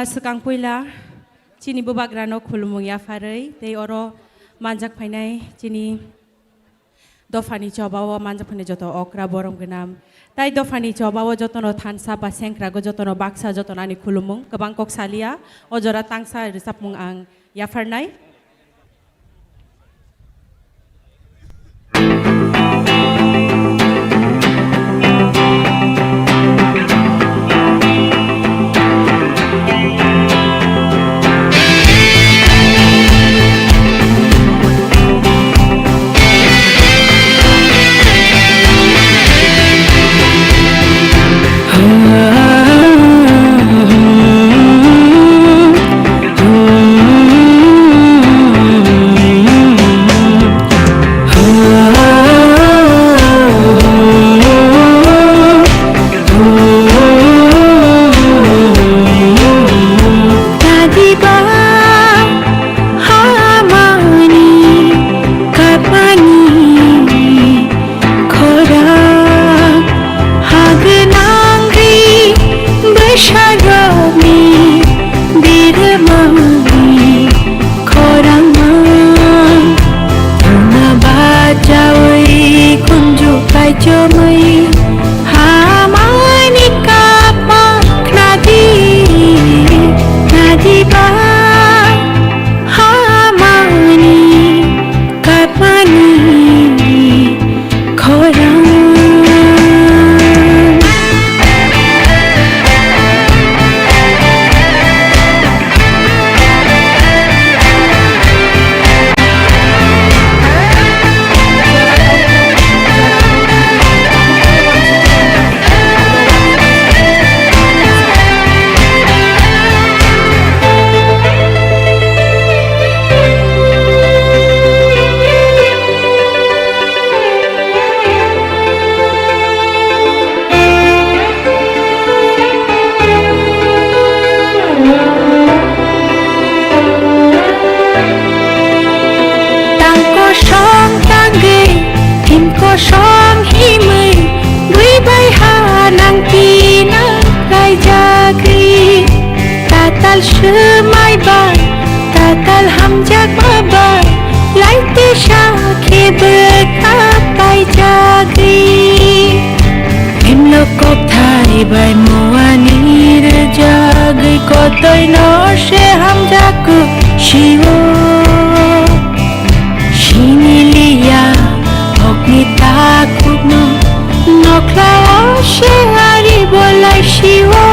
Sekang puila cini bubagrano khulumung ya farai tei oro manjak phainai cini dofani chobawo manjak phainai joto okra borom gnam tai dofani chobawo jotono thansa ba sengkra go jotono baksa jotono ani khulumung gobang kok salia ojora tangsa risapmung ang ya farnai jomai hamani kapa nadi nadi ba hamani kapani khorang Song hi mây đuôi bay hà nàng kỳ nàng gai jagri tatal sư mai ba tatal ham jag ma ba lai te sha khe bơ ka gai jagri em lo kop thai bai moani re jagri ko toi no she ham jag ko shiwo shiniliya Nita kubno noklao shehari bolai shiwo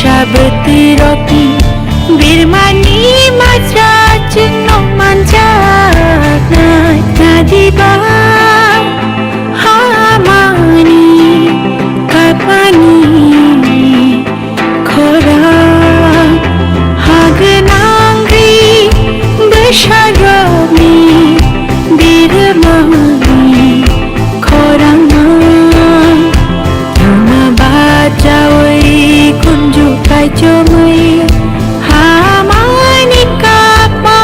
Shabati roki birmani maja chino manja nadi ba hamani kapani khora hagnangri besharami birmani khorang tuma bajawai kunju kai jomai hamani kapa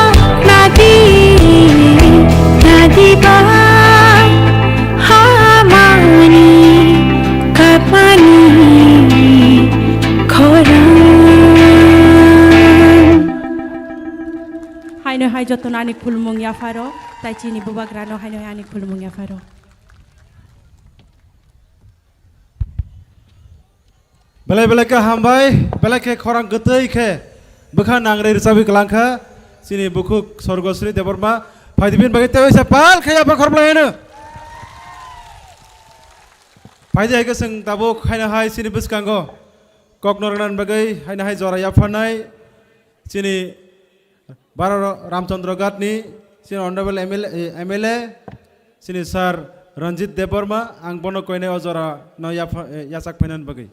nadi nadi ba hamani kapani khorang haino hai jotonani khulmung ya faro tai chini bubagrano haino ani khulmung ya faro Belai belai ke hambai, belai ke korang getei ke, bukan nangre risabi kelangka, sini buku sorgosri deborma, faidibin bagi tewe sepal kaya apa korban ini? Faidai ke seng tabuk hai nahai sini bus kanggo, kok noranan bagai hai nahai zora ya fanai, sini Baro Ramchandra Gatni, sini honorable MLA, sini Sir Ranjit Deborma, ang bono koine ozora no yasak penan bagai.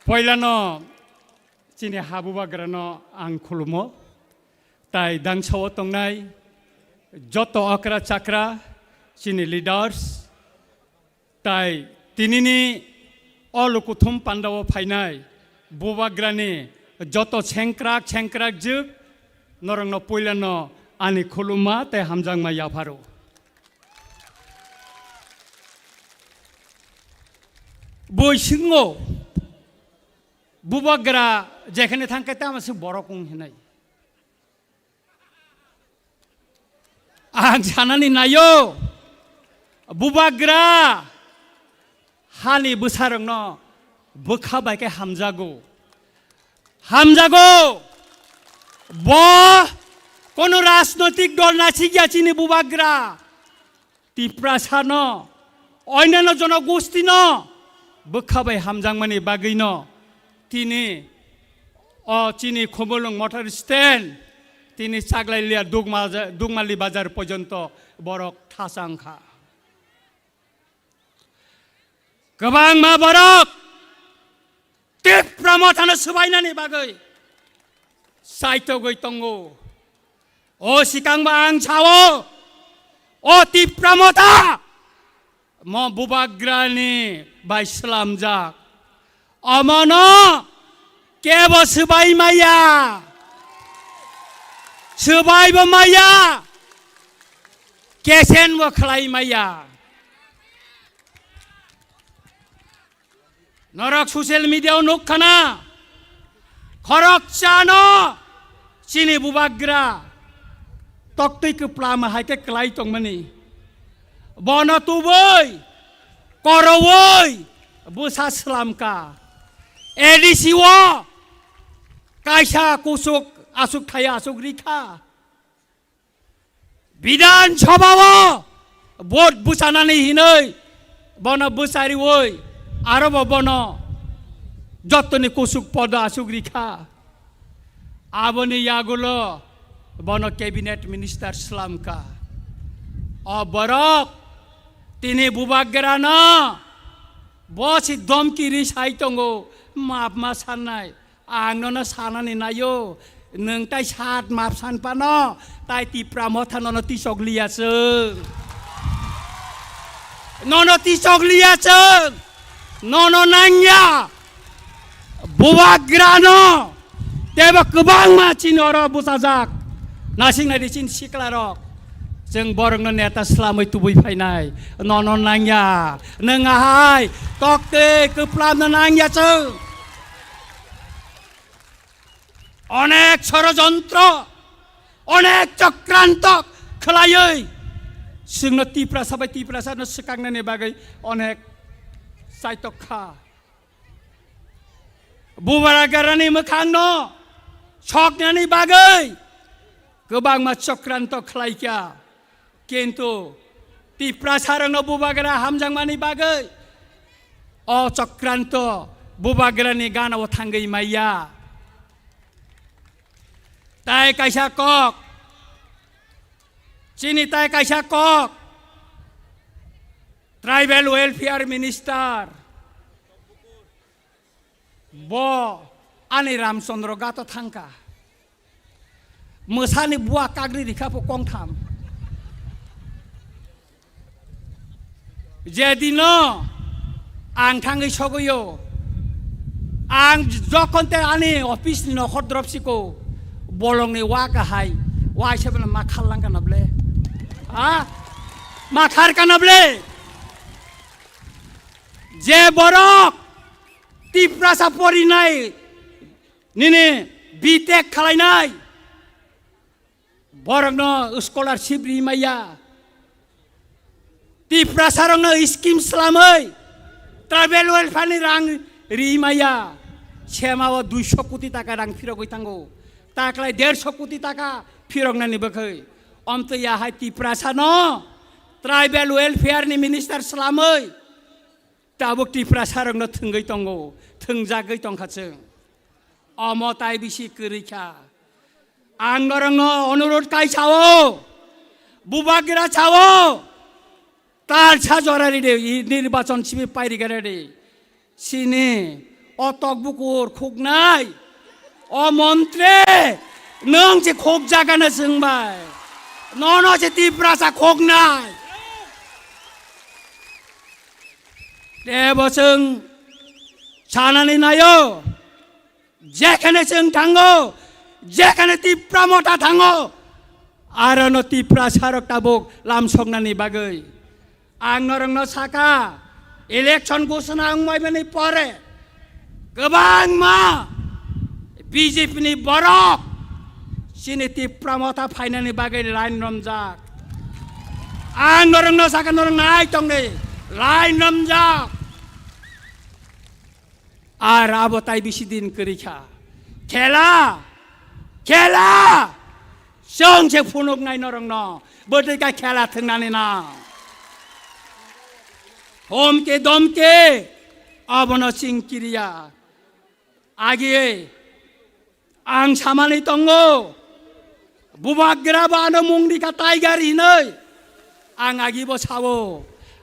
Poilano chini habuba grano ang khulumo tai dang chawo tongnai joto akra chakra chini leaders tai tinini olukuthum pandawo phainai bubagrani joto chengkrak juk Norang no puila no ani khuluma te hamjang ma yaparo. Boy singo bubagra jekhane thangkate amase borokung hinai. Ang sanani nayo bubagra hani busarang no bukhabai ke hamjago bo kono রাজনৈতিক দল নাছি গিয়াছিনি বুবাগ্রা টিপ্রাসা ন অন্যান্য জনগোষ্ঠী ন বখাবাই হামজাংমানি বাগৈ ন তিনি চিনি খবলং মোটর স্ট্যান্ড তিনি চাগলাইলিয়া দুগমালি বাজার পর্যন্ত বরক ঠাসাংখা गोबां मा बरक टिप्रा मथानो सुबायनानि बागै साइतो गै तंगो ओ सिकांबा आं छावो ओ टिप्रा मथा म बुबाग्रानि बाय सलामजाक अमनो केबो सुबाय माया सुबायबो माया केसेनबो खलाय माया नरक सोशल मीडिया नुखाना खरक चानो चिनी बुबाग्रा तक्तै प्लाम हाइते क्लाइ तंगमनि बन तुबै करवै बुसा सलामका एडिसिओ कायसा कुसुक आसुक थाया आसुक रिखा विधान सभाव भोट बुसानानै हिनै बन बुसारि वै आरो बन जतनी कुसुक पद आसुक रिखा आबनी यागुलो बन कैबिनेट मिनिस्टर सलामका बरक तिनी बुबाग्रा न बसि दमकी रिसाइ तंगो माप मा साननाय आंनो न सानानि नायो नोंताय सात माप सानपान ताय तिप्रा मथान न तिसक लियासों नन तिसक लियासों नन नांया बुबाग्रानो तेबा गोबां मानसिनि अर बुसाजाक नासिंनाय दिसिन सिख्लारक जों बरंनो नेता स्लामै तुबै फायनाय नन नांया नोंहाय तक्ते गोप्लामनो नांयासों अनेक षड़यंत्र अनेक चक्रांत खालायै जोंनो तिप्रासानो सिखांनायनि बागै अनेक साइतखा बुबाग्रानि मोखांनो सकनायनि बागै गोबां मा चक्रांत खालायखा किन्तु तिप्रासारनो बुबाग्रा हामजांमानि बागै अ चक्रांत बुबाग्रानि गानाव थांगै माया ताय कायसा कक चिनी ताय कायसा कक ट्राइबल वेलफेयर मिनिस्टर बो आनि रामचंद्र गात थांका मोसानि बुआ काग्रि रिखापो कंथाम जेदिनो आं थाङै सगयो आं जखनते आनि अफिसनि नखर द्रपसिको bolong ni waka hai wai sebelum makal lang kanable makar kanable je borok tiprasa pori nai nini bitek khalai nai borok no scholarship ri maya tiprasa rong no scheme slamai travel welfare ni rang ri maya semawa 200 কোটি টাকা rang firo goi tango ताकलाई 150 कोटी टाका फिरंगनानि बखै अमत याहाय तिप्रासानो tribal welfare नि minister सलामै Tabuk तिप्रासारंनो थंगै तंगो थंजागै तंखाचों अमताय बिसि करिखा आंगरंनो अनुरोध कायसावो बुबाग्रा चावो तार सा जरारि दे निर्वाचन सिबि पाइरिगारे दे सिनि अतक बुकुर खुगनाय ओ मंत्रे नों जे खोक जागानो जोंबाय नन जे तिप्रासा खोगनाय देबों सानानै नायो जेखाने जों थांगो যেখানে তিপ্রা মতা থাঙো आरो तिप्रा सारक ताबुक लामसंनानि बागै आं नरंनो साका इलेक्शन घोषणा आंबायनि परे गोबां मा बीजेपी नि बरक सिनि तिप्रा मता फाइनानि बागै लाइन रमजाक आं नरंनो साका नरं नाय तंनि लाइन रमजाक आर आबताय बिसि दिन करिखा खेला खेला जोंसे फुनुक नाय नरंनो बोदैका खेला थंनानै ना हमके दमके अबनो सिंकिरिया आगे आं सामानि तंगो बुबाग्रा बानो मुंडिका टाइगार हिनै आं आगिबो सावो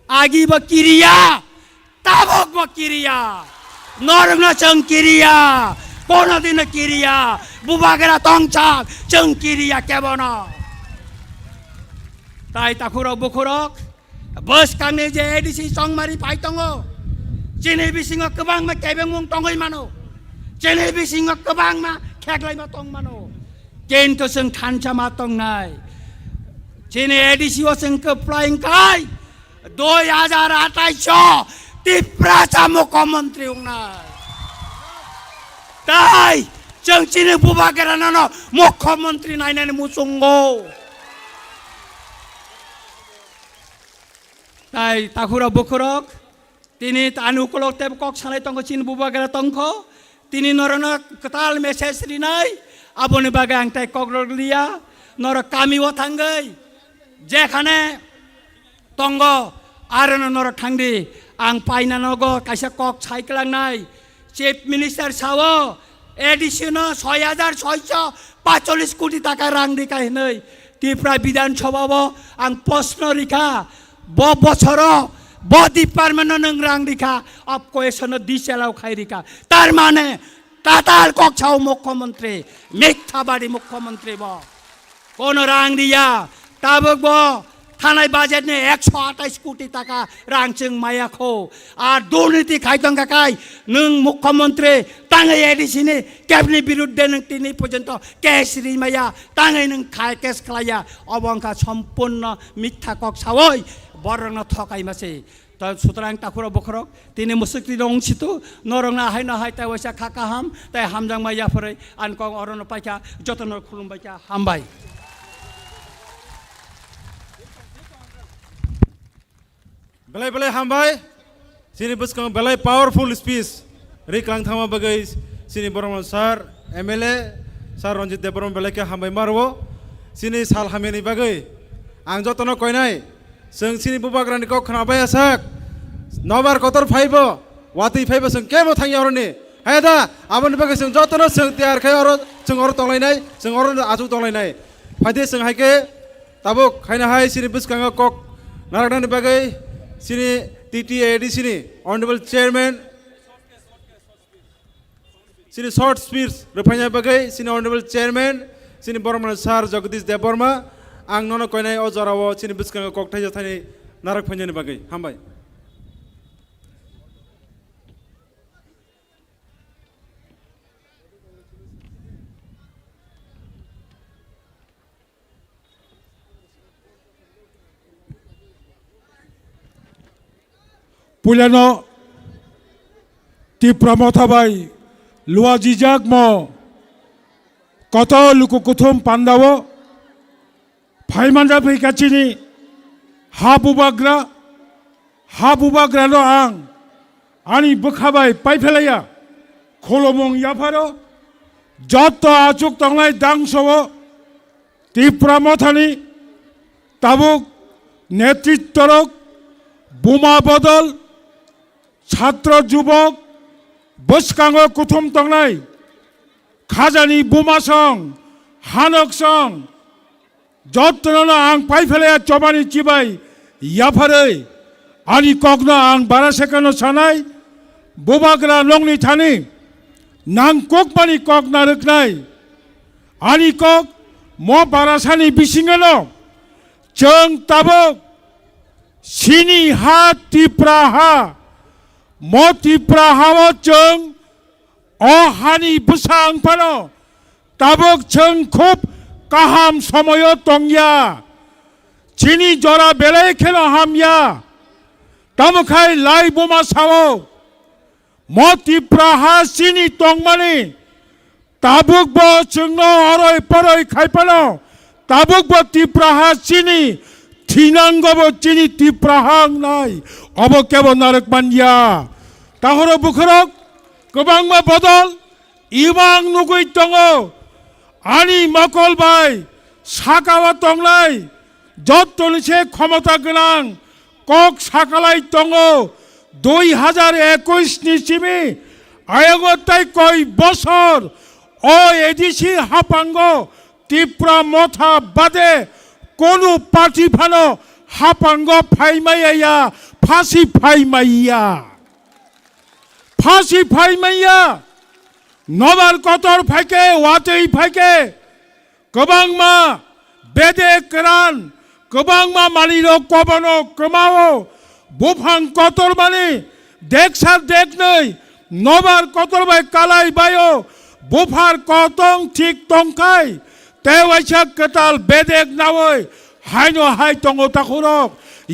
आगिबो किरिया ताबकबो किरिया नरंनो जों किरिया कोनो दिन किरिया बुबाग्रा तंचाक जों किरिया केबनो ताइ ताखुरक बुखुरक बस कांनि जे एडिसि संमारि फाइतंगो जेने बिसिङो गोबांमा केबेंमुं तंगै मानो जेने बिसिङो गोबांमा खेग्लायमा तंग मानो केन्तो जों थानचामा तंनाय जेने एडिसिओ जों फ्लाइंग काय 2028 तिप्राचा मुख्यमंत्री उंनाय ताइ जों चिनि बुबाग्रानो मुख्यमंत्री नायनानै मुसुंगो ताइ ताखुरा बुखुरक तिनी तानुकुलक तेब कक सानाय तंग चिन बुबाग्रा तंख तिनी नरनो कताल मेसेज रिनाय आबोनि बागै आं ताइ कगलिया नर कामिओ थांगै जेखाने तंग आरो नर थांदि आं पाइनानगो काइसा कक साइक्लांनाय चिफ मिनिस्टार सावो एडिशनो 6645 कोटी टाका रां दिखाहिनै त्रिपुरा विधानसभाबो आं प्रश्न रिखा ब बछर ब डिपार्टमेन्ट नों रां दिखा अब क्वेश्चन दिसेलाव खाइरिका तार माने ताताल कक्षाव मुख्यमंत्री मिथ्याबादी मुख्यमंत्री ब कोनो रां दिया ताबक ब थानाय बाजेट ने 128 कोटी टाका रां जों मायाखौ आर दुर्नीति खाइदों काकाय नों मुख्यमंत्री ताङै एडिसिनि केबिनेट बिरुद्धे नों तिनि पर्यन्त केस रिमाया ताङै नों खाय केस खालाया अबंका सम्पूर्ण मिथ्या कक्षावै बरंनो थकाइमासे त सुतरां ताखुरा बखरक तिनि मुसुक्ति दंसितु नरंना हायना हाय तावसा खाकाहाम ताय हामजां मायाफोरै आनकं अरन पाइका जतन खुलुमबायका हामबाय belai belai hambai sini buskang belai powerful speech riklang thama bagai sini borong sar MLA sar Ranjit Deborong belai ke hambai marwo sini sal hameni bagai ang jotono koinai seng sini bubagrani kok khnabai asak nobar kotor phaibo wati phaibo seng kemo thangi oroni haida abon bagai seng jotono seng tiar khai oro seng oro tonglainai seng oro aju tonglainai phade seng haike tabuk khaina hai sini buskang kok naraknani bagai sini TTA sini honorable chairman sini short speech rupanya bagai sini honorable chairman sini boromana sar Jagdish Deborma ang nono koinai o jarawo sini biskang kokthai jathani narak phanjani bagai hambai Pulyano Tipra Mothabai Lua Jijak mo Koto Luku Kuthum Pandawo Paimanda Pikachini Habubagra no ang Ani Bukhabai Paipelaya Kolomong Yaparo Joto Achuk Tonglai Dangsowo Tipra Mothani Tabuk Netrittorok Buma Bodol ছাত্র যুবক বসকাঙ্গ কুথুম তংনাই খাজানি বুমা song হানক song যত্ন আং পাইফেলে চবানি চিবাই ইয়াফারে আনি কগ্ন আং বারা সেকানো সানাই বুবাগ্রা লংনি Thani নাং কোকমানি cock নারকনাই আনি cock ম বারাসানি বিসিঙ্গেনো চং তাবক সিনি হা তিপ্রা হা Moti prahawa jeng oh hani besang pano তাবক जों খুব কাহাম সময় তংয়া চিনি জরা বেলে খেলো হামিয়া তামখাই লাই বোমা সাও মতিপ্রাহা চিনি তংমানি তাবুক ব जोंनो অরই পরই খাইপানো তাবুক ব তিপ্রাহা চিনি থিনাঙ্গব চিনি তিপ্রাহাং নাই অবকেব নারক মানিয়া তাহলে বুখরক गोबांमा बदल इबां नुगै दङ आनि मकल बाय साकावा दंलाय जत्तनिसे क्षमता गोनां कक साकालाय दङ 2021 नि सिमि आयगताय कय बছর ओ एडिसि हापांग तिप्रा मथा बादे कोनो पार्टी फानो हापांग फाइमाया फासि फाइमाया फांसी फाइमाया नबार कतर फाइके वातै फाइके गोबांमा बेदे करान गोबांमा मानिलो कबनो कमाओ बुफां कतर माने देखसा देखनै नबार कतर बाय कालाय बायो बुफार कतं ठीक तंखाय तेवाइसा कताल बेदेक नावै हायनो हाय तंगो ताखुरक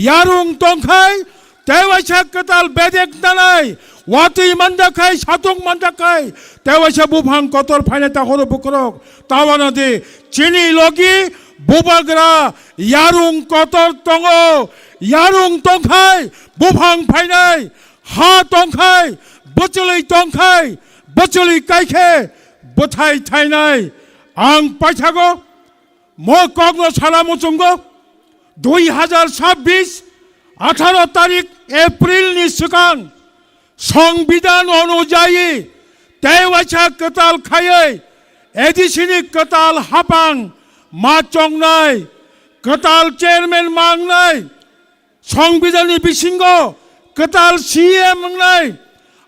यारुं तंखाय तेवाइसा कताल बेदेक नालाय वाती मंदाखाय सातुं मंदाखाय तेवाइसा बुफां कतर फाइने ताखुर बुखरक तावाना दे चिनी लगी बुबाग्रा यारुं कतर तंगो यारुं तंखाय बुफां फाइनाय हा तंखाय बचलै तंखाय बचलै काइखे बथाय थाइनाय आं पाइथागो मो कग्नो सालामुचुंगो 2026 18 तारिख एप्रिल नि सिगां संविधान अनुयायी तेवाइसा कताल खायै एडिसिनि कताल हापां मा चंनाय कताल चेयरमैन मांगनाय संविधाननि बिसिंगो कताल सीएम मंगनाय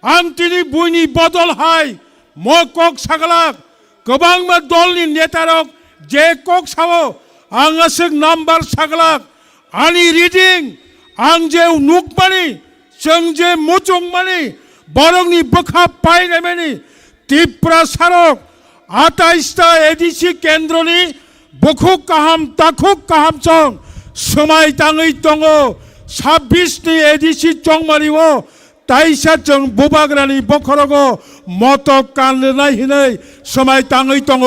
आं तिनि बुइनि बदल हाय मो कक सागलाक गोबांमा दलनि नेतारक जे कक सावो आं असक नाम्बार सागलाक आनि रिडिं आं जे नुकमानि जों जे मुचुं मानि बरंनि बखा पाइनाय मानि तिप्रा सारक 28टा एडिसि केन्द्रनि बखुक काहाम ताखुक काहाम चं समाय ताङै दङ 26 नि एडिसि चंमारिओ ताइसा जों बुबाग्रानि बखरगो मत काननाय हिनै समाय ताङै दङ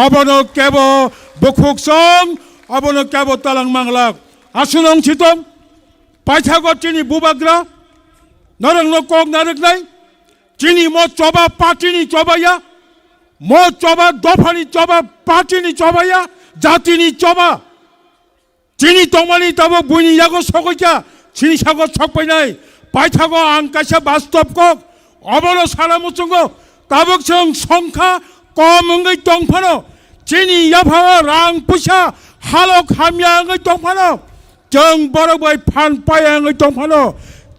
अबनो केब बखुक सं अबनो केब तालां मांगलाक आसुनं छितम पाइथागो चिनि बुबाग्रा नरंग कक नारकनाय चिनि मो चबा पार्टीनि चबाया मो चबा दफानि चबा पार्टीनि चबाया जातिनि चबा चिनि तंमानि तब बुइनि यागो सगैया चिनि सागो सकपाइनाय पाइथागो आं काइसा बास्तब कक अबनो सालामुचुंगो ताबक जों संखा कमंगै दंफानो चिनि याफावा रां पैसा हालक हामियाङै दंफानो जों बरबाय फान पायाङै दंफानो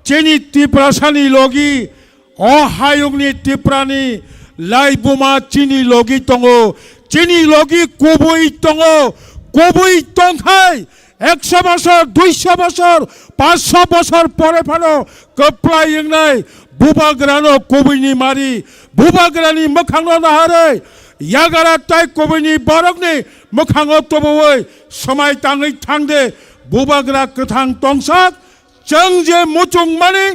चिनि तिप्रासानि लगी अहायुंनि तिप्रानि लाइबुमा चिनि लगी दङो चिनि लगी गुबै दङ गुबै दंखाय 100 बছর 200 बছর 500 बছর परे फानो कप्लायंनाय बुबाग्रानो गुबैनि मारि बुबाग्रानि मोखांनो नाहारै यागारा ताय गुबैनि बरकनि मोखाङाव तबोवै समाय ताङै थांदे बुबाग्रा गोथां तंसाक जों जे मुचुं मानि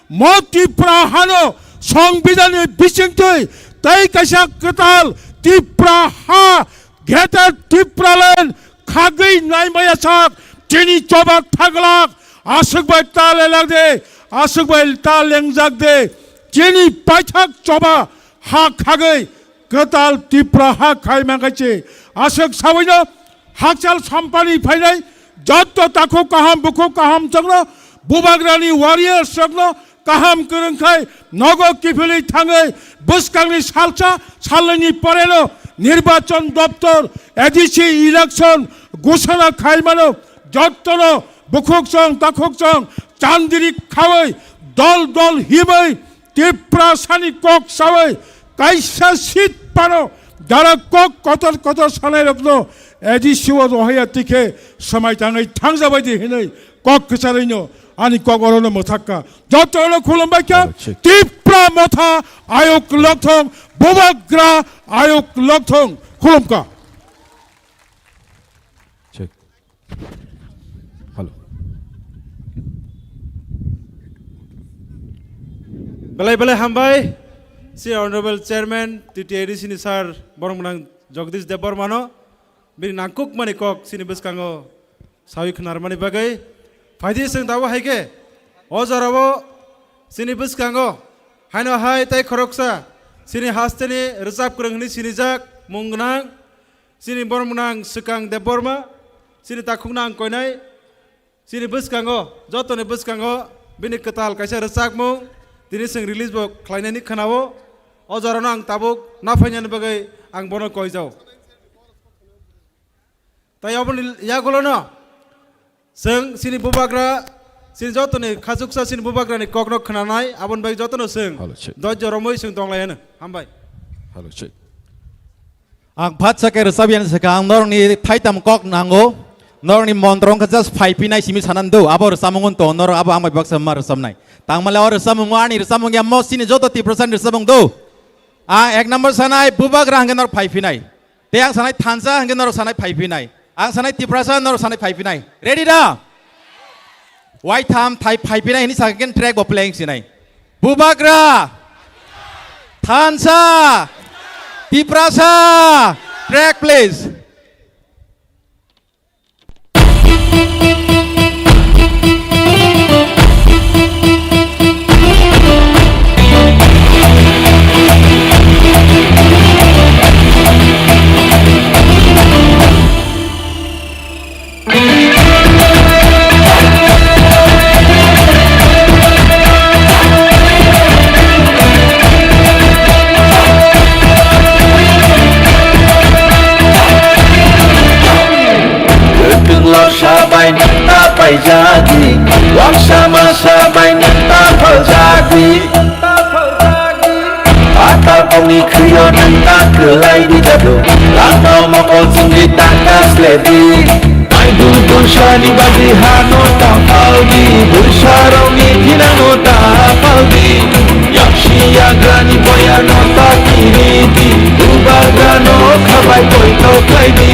मतिप्रा हानो संविधाननि बिसिंथै तै काइसा कताल तिप्रा हा घेटार तिप्रालेन खागै नायमाया साक चिनि चबा थागलाक आसुकबाय ताले लागदे आसुकबाय तालेंजाक दे चिनि पाइथाक चबा हा खागै कताल तिप्रा हा खायमागाचे आसुक सावैनो हाकचाल साम्पानि फाइनाय जत्त ताखु काहाम बुखु काहाम चंगनो बुबाग्रानि वारियर्स चंगनो काहाम गोरोंखाय नगो किफिलै थाङै बुसकांनि सालसा सालनि परेनो निर्वाचन दप्तर एडिसि इलेक्शन घोषणा खायमानो जत्तनो बुखुकचं ताखुकचं चान्दिरि खावै दल दल हिबै तिप्रा सानि कक सावै काइसा सिट पानो जारा कक कतर कतर सानाय रखनो एडिसिओ रहाया तिखे समाय ताङै थांजाबायदि हिनै कक कसारैनो आनि कगरनो मथाक्का जत्तनो खुलुमबायखा तिप्रा मथा आयोग लक्थं बुबाग्रा आयोग लक्थं खुलुमका Check. Hello. Belai hambai si Honorable Chairman TTID sini sar borong menang Jagdish Debormano bini nangkuk manikok sini beskango sawi kenar mani bagai faidi seng tawa haike ozarabo sini beskango haino hai tai khoroksa sini hasteni resap kurangni sini jak mungnang sini borong menang sekang Deborma sini takung nang koinai sini beskango jotone beskango bini ketal kaisa resak mung tini seng release bo klainani khanao ojarano ang tabuk nafainani bagai ang bono koijau tai obon yagulo no seng sini bubagra sini jotone khajuksa sini bubagra ni kokno khananai abon bai jotono seng Hello, check. dojjo romoi seng tonglayana hambai Hello, check. ang phat sa kay sabian sa kang nor ni thaitam kok nango nor ni montrong ka just 5 pinai simi sanando abor samungun to nor abo amai baksa mar samnai tang malawar samung ani samung ya mo sini joto 30% samung do ang ek number sanai bubag rang nor 5 pinai te ang sanai thansa hang nor sanai 5 pinai ang sanai 30% nor sanai 5 pinai ready da white tham thai 5 pinai ni saken track bo playing sinai bubagra thansa 30% track please Sabay nanta pay jadi, wag sama-sabay nanta paljagi. Atal kami kriyo nanta kelay di dadu, lantaw makonsum di takas ledi. Ay dudun siya ni bagi hano tapaldi, bulsaraw ni tinano tapaldi. Yakshiya gani boya no takiridi, ubagano kabay boy to kaydi.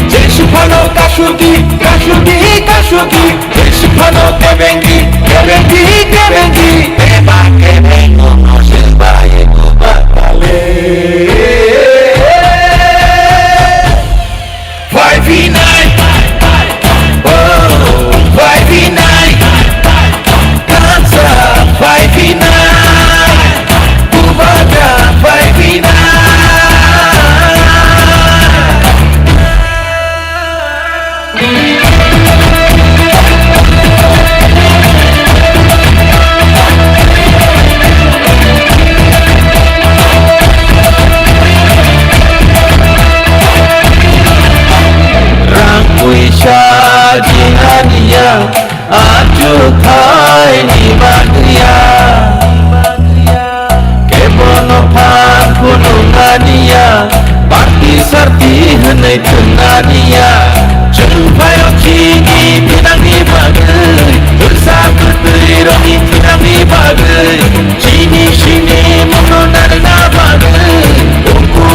Jesupano kashugi, kashugi, kashugi. Jesupano kebengi, kebengi, kebengi. Eba kebengo no sebaye no bakale. 5v9, oh 5v9. Kansa 5v9, Bubaga 5v9. Jinania ajutai ni bagria kebono pan kunungania bakti sarti henai tunania jumpai kini pinang ni bagai bersama teroni pinang ni bagai sini menonal na bagai tungku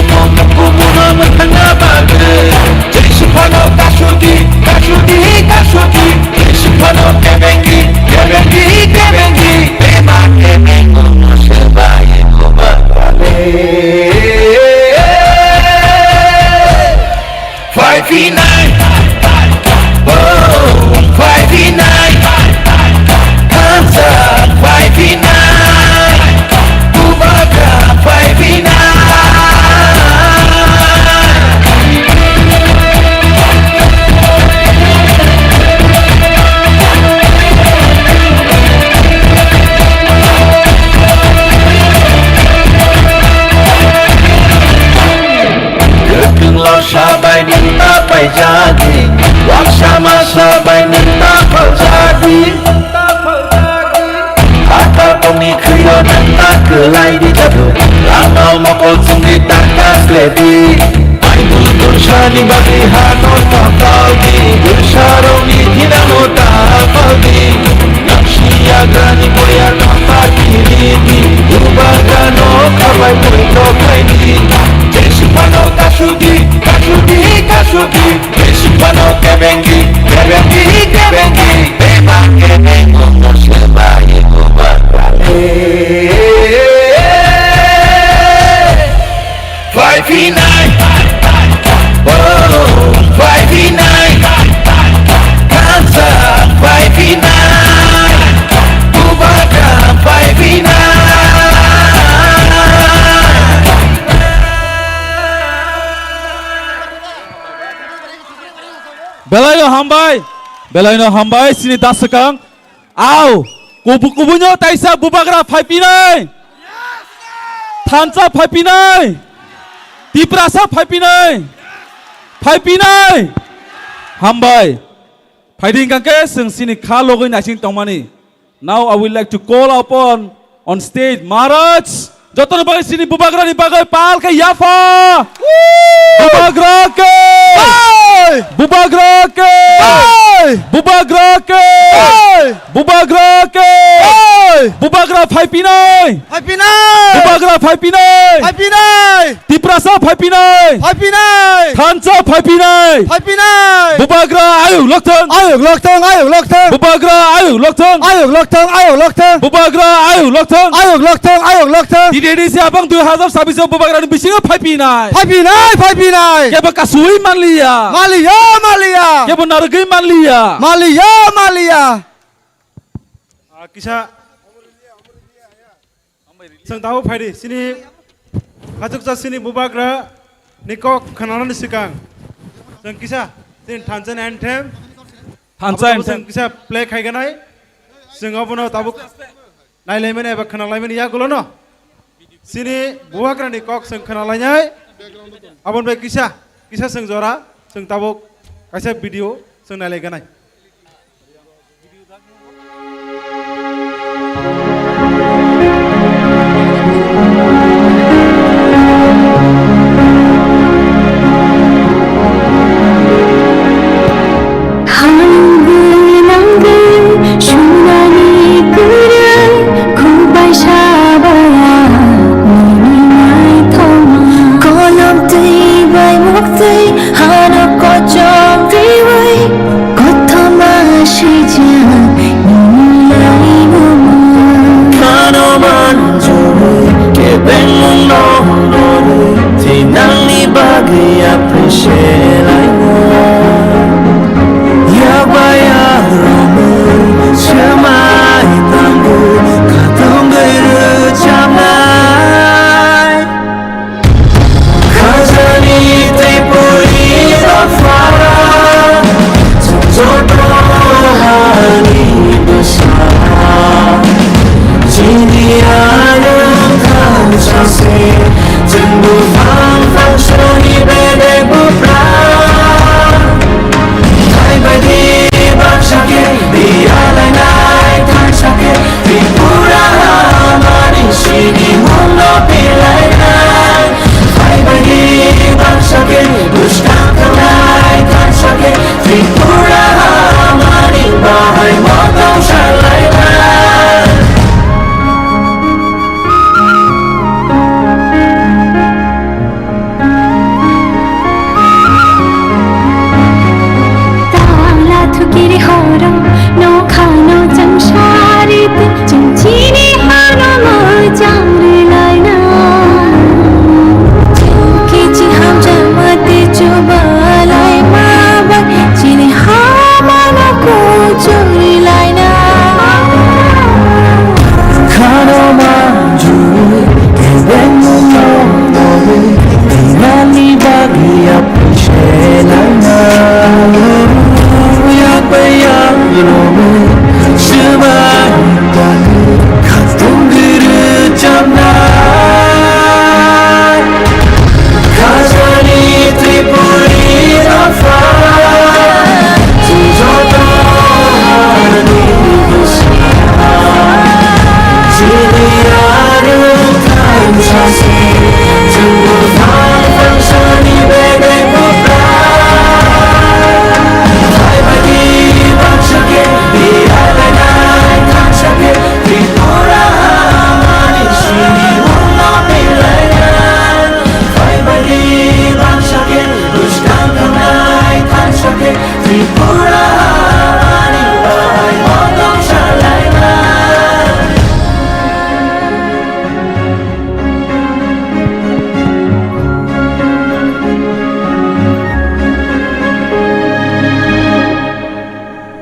menengah bagai jesupano kasudi kasudi kasudi jesupano kebengi kebengi kebengi memang kebengo no sebaye no bakale 5v9 oh 5v9 Kansa 5v9 Bubaga 5v9 sabay ninta pay jadi, wag sama-sabay ninta paljagi. Atal kami kriyo ninta kelay di dadu, langaw makonsum di takas ledi. Ay dulur siya ni bagi hano tapaldi, bulsaraw ni tinano tapaldi. Naksiya gani boya no takiridi, ubagano kabay punto kay di. Mexicano Kashugi, Kashugi, Kashugi, Mexicano que vengi, que vengi, que vengi, beba que vengo, no se vaya no barrale. 5v9, oh, 5v9, Kansa, 5v9, Bubaka, 5v9. Belaino hambai sini dasakang au kubu-kubunya taisa bubagra 5v9 Thansa 5v9 Diprasa 5v9 5v9 hambai Fighting kangke sing sini khalogoi nasing tongmani. Now I would like to call upon on stage Maharaj jotono bagai sini bubagra ni bagai pal ke yafa bubagra ke bubagra ke bubagra ke bubagra ke bubagra 5v9 5v9 bubagra 5v9 5v9 Diprasa 5v9 5v9 Thansa 5v9 5v9 bubagra ayuk lokthang bubagra ayuk lokthang bubagra ayuk lokthang Di siapang 2021 bubagra ni bisinga 5v9 Keba kasui manlia Keba nargai manlia Kisah Sang tahu Faidi sini Kajuk sini bubagra Nikok kenalan di sikang Sang kisah Sini Tanzan anthem Thansa Sang kisah play kai ganai Sang apuno tabuk Nailemen eba kenalaimen ya gulono Sini bubagra nikok sang kenalanya Apun baik kisah sang zora Sang tabuk Kasih video sang nailai ganai Tripura Mani Bahai Motong Shalaiba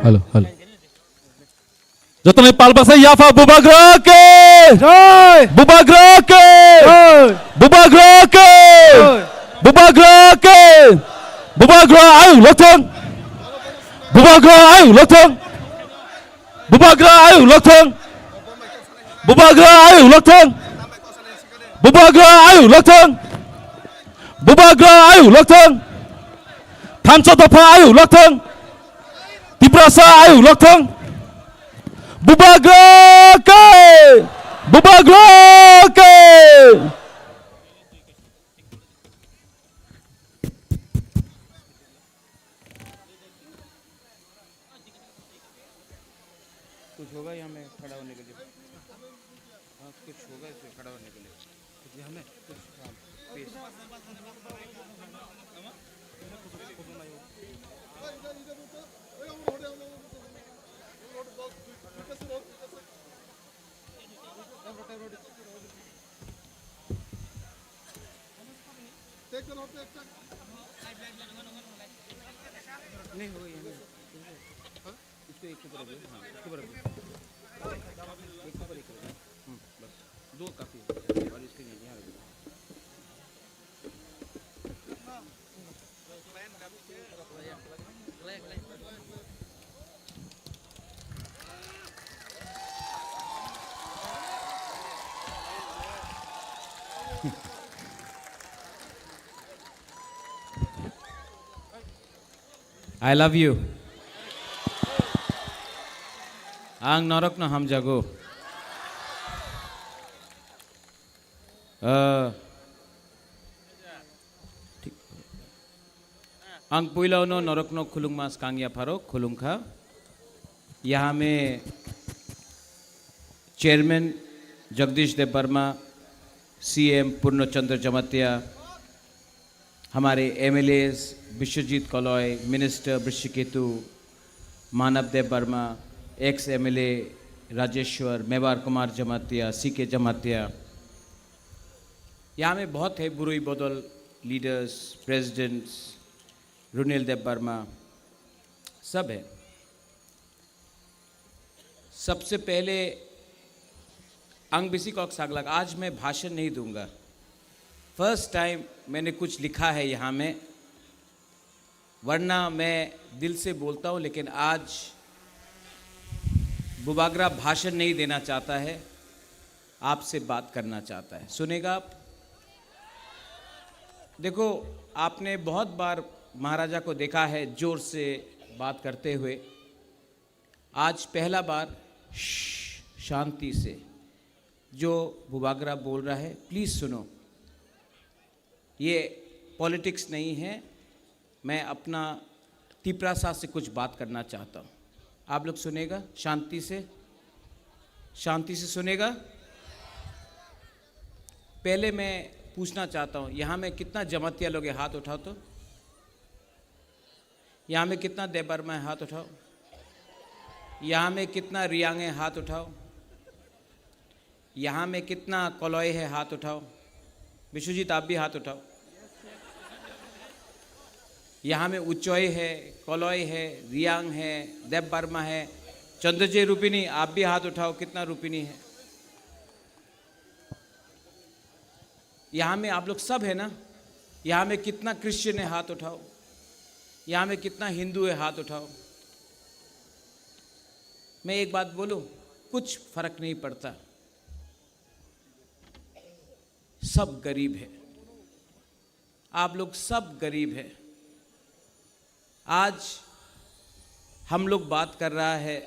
Halo, halo. Jotonai palbasa yafa bubagrake. Joy Bubagrake. Joy Bubagrake. Joy Bubagrake. Bubagra ayu loktong. Bubagra ayu loktong. Bubagra ayu loktong. Bubagra ayu loktong. Bubagra ayu loktong. Bubagra ayu loktong. Tamcho dopa ayu loktong. Tiprasa ayu loktong. Bubagrake. Bubagrake. I love you. Ang norok no ham jago. Ang puilau no norok no khulung mas kangya pharo khulung kha. यहाँ में chairman Jagadish Debbarma, CM Purnachandra Jamatia, हमारे MLAs Biswajit Kalai, minister Brishaketu, Manab Debbarma, ex MLA Rajeshwar, Mewar Kumar Jamatia, CK Jamatia, यहाँ में बहुत है बुरुई बदल leaders, presidents, Runil Debbarma, सब है। सबसे पहले अंगबिसी कॉक सागलक, आज मैं भाषण नहीं दूंगा। फर्स्ट टाइम मैंने कुछ लिखा है यहाँ में, वरना मैं दिल से बोलता हूँ, लेकिन आज बुबागरा भाषण नहीं देना चाहता है, आपसे बात करना चाहता है। सुनेगा आप? देखो, आपने बहुत बार महाराजा को देखा है जोर से बात करते हुए, आज पहला बार शांति से जो बुबागरा बोल रहा है प्लीज़ सुनो। ये पॉलिटिक्स नहीं है, मैं अपना तिपरासा से कुछ बात करना चाहता हूँ। आप लोग सुनेगा शांति से सुनेगा। पहले मैं पूछना चाहता हूँ, यहाँ में कितना जमातिया लोग हैं, हाथ उठाओ तो। यहाँ में कितना देवबर्मा है, हाथ उठाओ। यहाँ में कितना रियांग है, हाथ उठाओ। यहाँ में कितना कलॉय है, हाथ उठाओ। विश्वजीत आप भी हाथ उठाओ। यहाँ में उच्चोय है, कलॉय है, रियांग है, देवबर्मा है, चंद्रजय रूपिनी आप भी हाथ उठाओ। कितना रूपिनी है? यहाँ में आप लोग सब है ना? यहाँ में कितना क्रिश्चियन है, हाथ उठाओ। यहाँ में कितना हिंदू है, हाथ उठाओ। मैं एक बात बोलूं, कुछ फर्क नहीं पड़ता, सब गरीब है। आप लोग सब गरीब है। आज हम लोग बात कर रहा है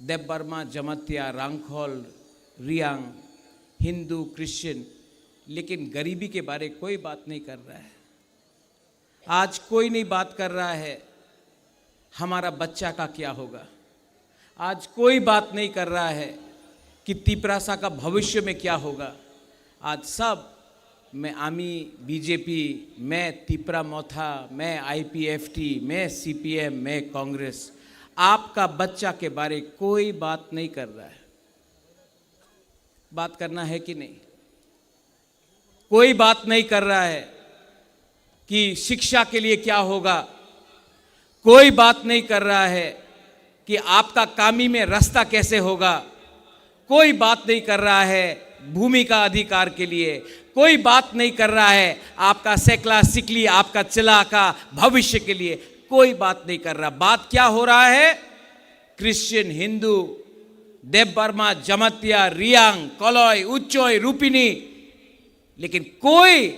देवबर्मा, जमातिया, रांखोल, रियांग, हिंदू, क्रिश्चियन, लेकिन गरीबी के बारे कोई बात नहीं कर रहा है। आज कोई नहीं बात कर रहा है हमारा बच्चा का क्या होगा। आज कोई बात नहीं कर रहा है कि तिपरासा का भविष्य में क्या होगा। आज सब मैं आमी बीजेपी, मैं तिपरा मोथा, मैं आईपीएफटी, मैं सीपीएम, मैं कांग्रेस, आपका बच्चा के बारे कोई बात नहीं कर रहा है। बात करना है कि नहीं? कोई बात नहीं कर रहा है कि शिक्षा के लिए क्या होगा। कोई बात नहीं कर रहा है कि आपका कामी में रास्ता कैसे होगा। कोई बात नहीं कर रहा है भूमि का अधिकार के लिए। कोई बात नहीं कर रहा है आपका सेकला सिकली, आपका चिला का भविष्य के लिए। कोई बात नहीं कर रहा। बात क्या हो रहा है? क्रिश्चियन, हिंदू, देव वर्मा, जमतिया, रियांग, कलॉय, उच्चोय, रूपिनी, लेकिन कोई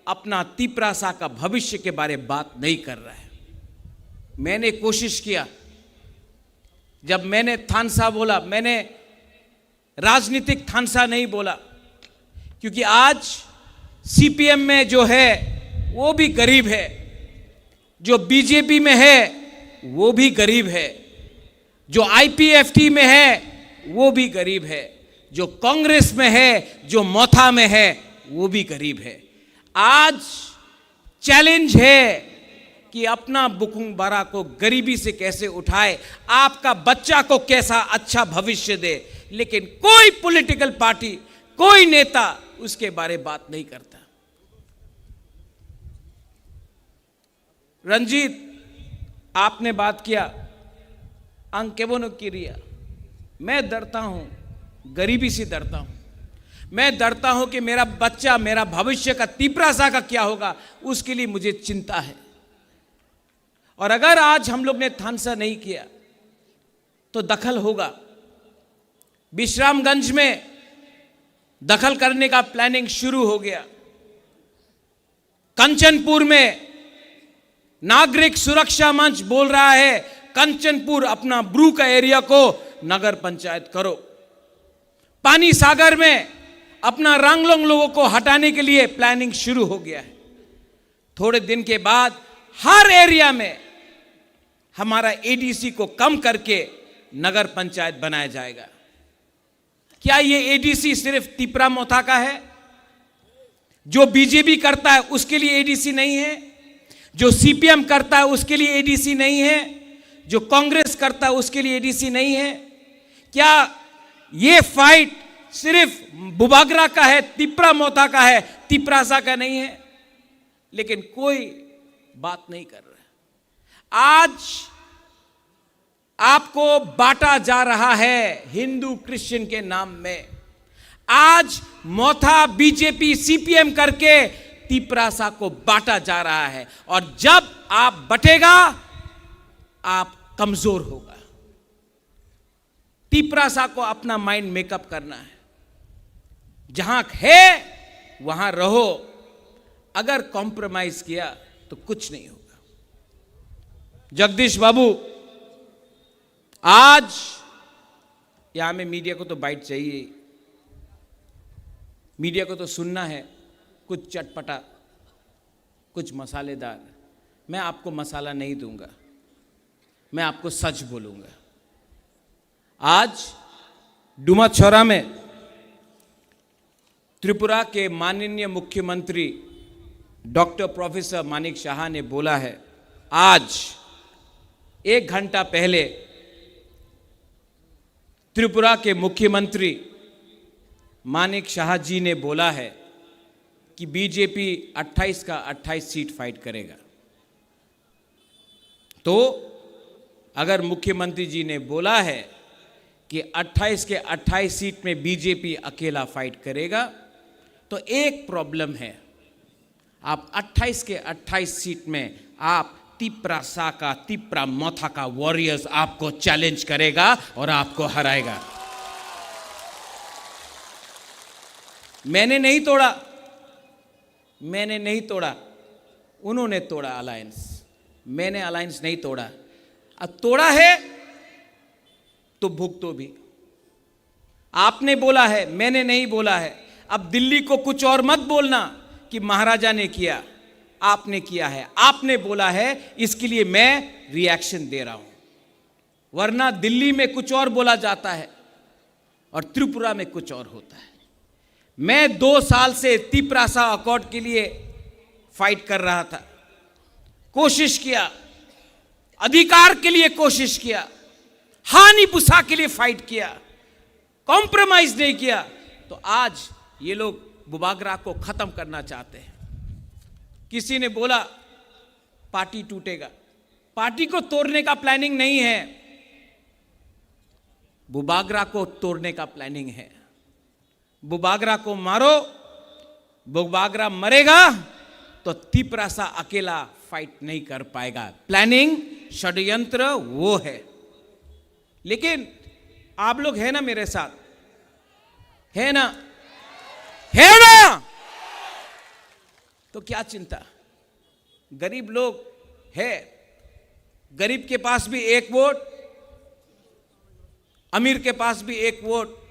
अपना तिपरासा का भविष्य के बारे में बात नहीं कर रहा है। मैंने कोशिश किया, जब मैंने थानसा बोला, मैंने राजनीतिक थानसा नहीं बोला, क्योंकि आज सीपीएम में जो है वो भी गरीब है, जो बीजेपी में है वो भी गरीब है, जो आईपीएफटी में है वो भी गरीब है, जो कांग्रेस में है, जो मोथा में है वो भी गरीब है। आज चैलेंज है कि अपना बुकुंग बारा को गरीबी से कैसे उठाए, आपका बच्चा को कैसा अच्छा भविष्य दे, लेकिन कोई पॉलिटिकल पार्टी, कोई नेता उसके बारे बात नहीं करता। रंजीत, आपने बात किया अंकेबोनो किरिया। मैं डरता हूं, गरीबी से डरता हूं। मैं डरता हूं कि मेरा बच्चा, मेरा भविष्य का तिपरासा का क्या होगा, उसके लिए मुझे चिंता है। और अगर आज हम लोग ने थानसा नहीं किया तो दखल होगा। विश्रामगंज में दखल करने का प्लानिंग शुरू हो गया। कंचनपुर में नागरिक सुरक्षा मंच बोल रहा है कंचनपुर अपना ब्रू का एरिया को नगर पंचायत करो। पानी सागर में अपना रंगलोंग लोगों को हटाने के लिए प्लानिंग शुरू हो गया है। थोड़े दिन के बाद हर एरिया में हमारा एडीसी को कम करके नगर पंचायत बनाया जाएगा। क्या ये एडीसी सिर्फ तिपरा मोथा का है? जो बीजेपी करता है उसके लिए एडीसी नहीं है? जो सीपीएम करता है उसके लिए एडीसी नहीं है? जो कांग्रेस करता है उसके लिए एडीसी नहीं है? क्या ये फाइट सिर्फ बुबागरा का है, तिपरा मोथा का है, तिपरासा का नहीं है? लेकिन कोई बात नहीं कर रहा है। आज आपको बांटा जा रहा है हिंदू क्रिश्चियन के नाम में। आज मोथा बीजेपी सीपीएम करके तिपरासा को बांटा जा रहा है, और जब आप बटेगा आप कमजोर होगा। तिपरासा को अपना माइंड मेकअप करना है। जहां है वहां रहो, अगर कॉम्प्रोमाइज किया तो कुछ नहीं होगा। जगदीश बाबू, आज यहां में मीडिया को तो बाइट चाहिए, मीडिया को तो सुनना है कुछ चटपटा, कुछ मसालेदार। मैं आपको मसाला नहीं दूंगा, मैं आपको सच बोलूंगा। आज डुमाछोरा में त्रिपुरा के माननीय मुख्यमंत्री डॉक्टर प्रोफेसर मानिक शाह ने बोला है, आज 1 घंटा पहले त्रिपुरा के मुख्यमंत्री मानिक शाह जी ने बोला है कि बीजेपी 28 का 28 सीट फाइट करेगा। तो अगर मुख्यमंत्री जी ने बोला है कि 28 के 28 सीट में बीजेपी अकेला फाइट करेगा, तो एक प्रॉब्लम है, आप 28 के 28 सीट में आप तिपरासा का, तिपरा मोथा का वॉरियर्स आपको चैलेंज करेगा और आपको हराएगा। मैंने नहीं तोड़ा, मैंने नहीं तोड़ा, उन्होंने तोड़ा अलायंस। मैंने अलायंस नहीं तोड़ा। अब तोड़ा है तो भुगतो भी। आपने बोला है, मैंने नहीं बोला है। अब दिल्ली को कुछ और मत बोलना कि महाराजा ने किया, आपने किया है, आपने बोला है, इसके लिए मैं रिएक्शन दे रहा हूं। वरना दिल्ली में कुछ और बोला जाता है और त्रिपुरा में कुछ और होता है। मैं 2 साल से तिपरासा अकॉर्ड के लिए फाइट कर रहा था, कोशिश किया, अधिकार के लिए कोशिश किया, हानि पुसा के लिए फाइट किया, कॉम्प्रोमाइज नहीं किया। तो आज ये लोग बुबागरा को खत्म करना चाहते हैं। किसी ने बोला पार्टी टूटेगा, पार्टी को तोड़ने का प्लानिंग नहीं है, बुबागरा को तोड़ने का प्लानिंग है। बुबागरा को मारो, बुबागरा मरेगा तो तिपरासा अकेला फाइट नहीं कर पाएगा। प्लानिंग, षड्यंत्र वो है। लेकिन आप लोग है ना मेरे साथ, है ना, है ना? तो क्या चिंता, गरीब लोग है, गरीब के पास भी एक वोट, अमीर के पास भी एक वोट,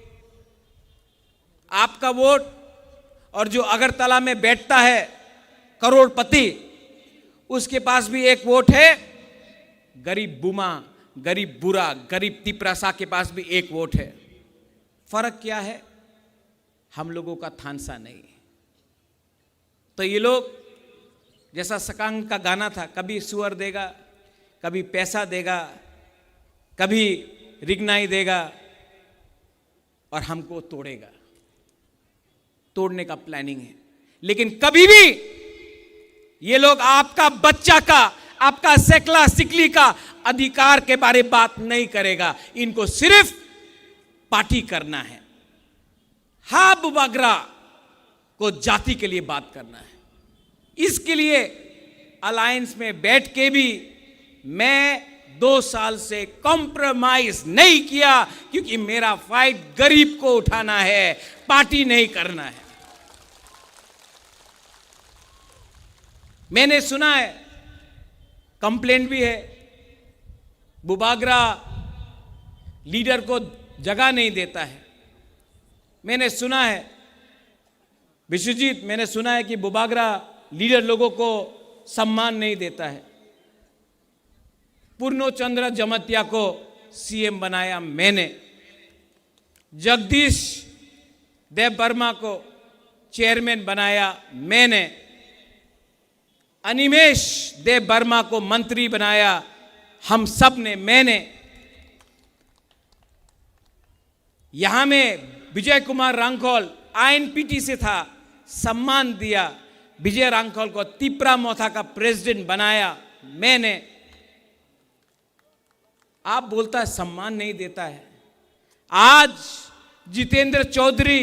आपका वोट, और जो अगरतला में बैठता है करोड़पति, उसके पास भी एक वोट है। गरीब बुमा, गरीब बुरा, गरीब तिपरासा के पास भी एक वोट है। फर्क क्या है? हम लोगों का थानसा नहीं। तो ये लोग, जैसा सकांग का गाना था, कभी सुअर देगा, कभी पैसा देगा, कभी रिगनाई देगा, और हमको तोड़ेगा। तोड़ने का प्लानिंग है। लेकिन कभी भी ये लोग आपका बच्चा का, आपका सेकला सिकली का अधिकार के बारे में बात नहीं करेगा। इनको सिर्फ पार्टी करना है। हाँ, बुबागरा को जाति के लिए बात करना है। इसके लिए अलायंस में बैठ के भी मैं 2 साल से कॉम्प्रोमाइज नहीं किया, क्योंकि मेरा फाइट गरीब को उठाना है, पार्टी नहीं करना है। मैंने सुना है, कंप्लेंट भी है, बुबागरा लीडर को जगह नहीं देता है। मैंने सुना है, विश्वजीत, मैंने सुना है कि बुबागरा लीडर लोगों को सम्मान नहीं देता है। पूर्णचंद्र जमतिया को सीएम बनाया मैंने, जगदीश देव वर्मा को चेयरमैन बनाया मैंने, अनिमेश देव वर्मा को मंत्री बनाया हम सब ने, मैंने। यहां में विजय कुमार रांखोल आईएनपीटी से था, सम्मान दिया। विजय रांखोल को तिपरा मोथा का प्रेसिडेंट बनाया मैंने। आप बोलता है सम्मान नहीं देता है। आज जितेंद्र चौधरी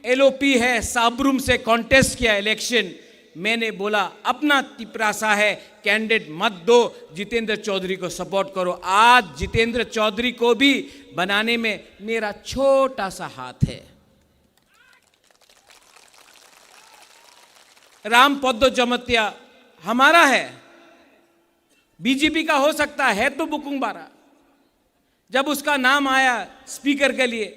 एलओपी है, साबरूम से कॉन्टेस्ट किया इलेक्शन। मैंने बोला अपना तिपरासा है, कैंडिडेट मत दो, जितेंद्र चौधरी को सपोर्ट करो। आज जितेंद्र चौधरी को भी बनाने में मेरा छोटा सा हाथ है। राम पद्दो जमतिया हमारा है, बीजेपी का हो सकता है तो बुकुंबारा। जब उसका नाम आया स्पीकर के लिए,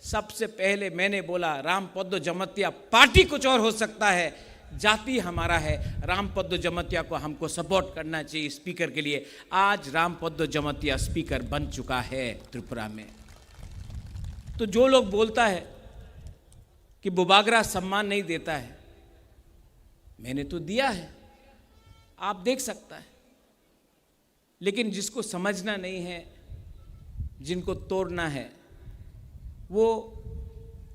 सबसे पहले मैंने बोला राम पद्दो जमतिया, पार्टी कुछ और हो सकता है, जाति हमारा है, राम पद्दो जमतिया को हमको सपोर्ट करना चाहिए स्पीकर के लिए। आज राम पद्दो जमतिया स्पीकर बन चुका है त्रिपुरा में। तो जो लोग बोलता है कि बुबागरा सम्मान नहीं देता है, मैंने तो दिया है, आप देख सकता है। लेकिन जिसको समझना नहीं है, जिनको तोड़ना है, वो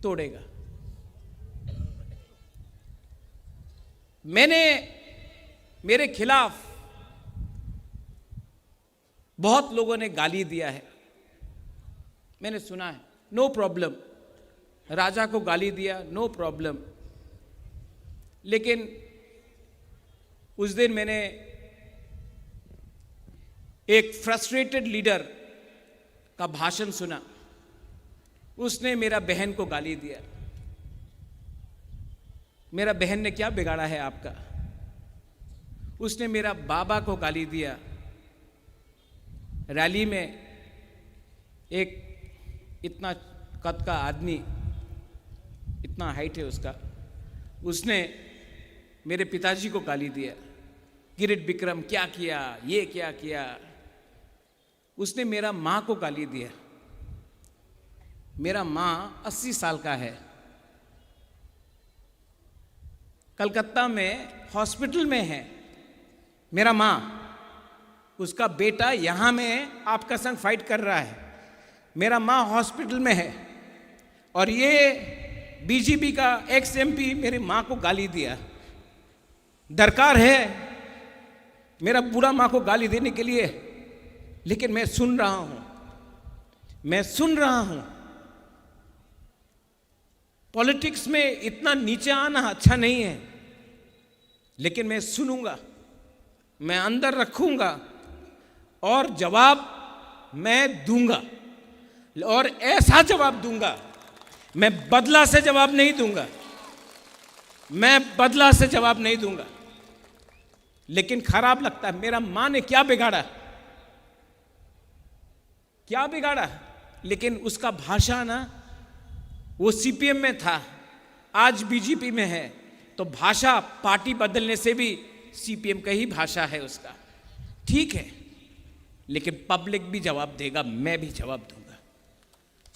तोड़ेगा। मैंने, मेरे खिलाफ बहुत लोगों ने गाली दिया है, मैंने सुना है, नो प्रॉब्लम। राजा को गाली दिया, नो प्रॉब्लम। लेकिन उस दिन मैंने एक फ्रस्ट्रेटेड लीडर का भाषण सुना, उसने मेरा बहन को गाली दिया। मेरा बहन ने क्या बिगाड़ा है आपका? उसने मेरा बाबा को गाली दिया। रैली में एक इतना कद का आदमी, इतना हाइट है उसका, उसने मेरे पिताजी को गाली दिया, किरीट विक्रम क्या किया, ये क्या किया। उसने मेरा माँ को गाली दिया। मेरा माँ 80 साल का है, कलकत्ता में हॉस्पिटल में है, मेरा माँ, उसका बेटा यहाँ में आपका संग फाइट कर रहा है, मेरा माँ हॉस्पिटल में है, और ये बीजेपी का एक्स एमपी मेरी माँ को गाली दिया। दरकार है मेरा बुरा माँ को गाली देने के लिए, लेकिन मैं सुन रहा हूँ, मैं सुन रहा हूँ। पॉलिटिक्स में इतना नीचे आना अच्छा नहीं है, लेकिन मैं सुनूंगा, मैं अंदर रखूंगा और जवाब मैं दूंगा, और ऐसा जवाब दूंगा। मैं बदला से जवाब नहीं दूंगा, मैं बदला से जवाब नहीं दूंगा। लेकिन खराब लगता है, मेरा मां ने क्या बिगाड़ा, क्या बिगाड़ा? लेकिन उसका भाषा ना, वो सीपीएम में था, आज बीजेपी में है, तो भाषा पार्टी बदलने से भी सीपीएम का ही भाषा है उसका, ठीक है। लेकिन पब्लिक भी जवाब देगा, मैं भी जवाब दूंगा।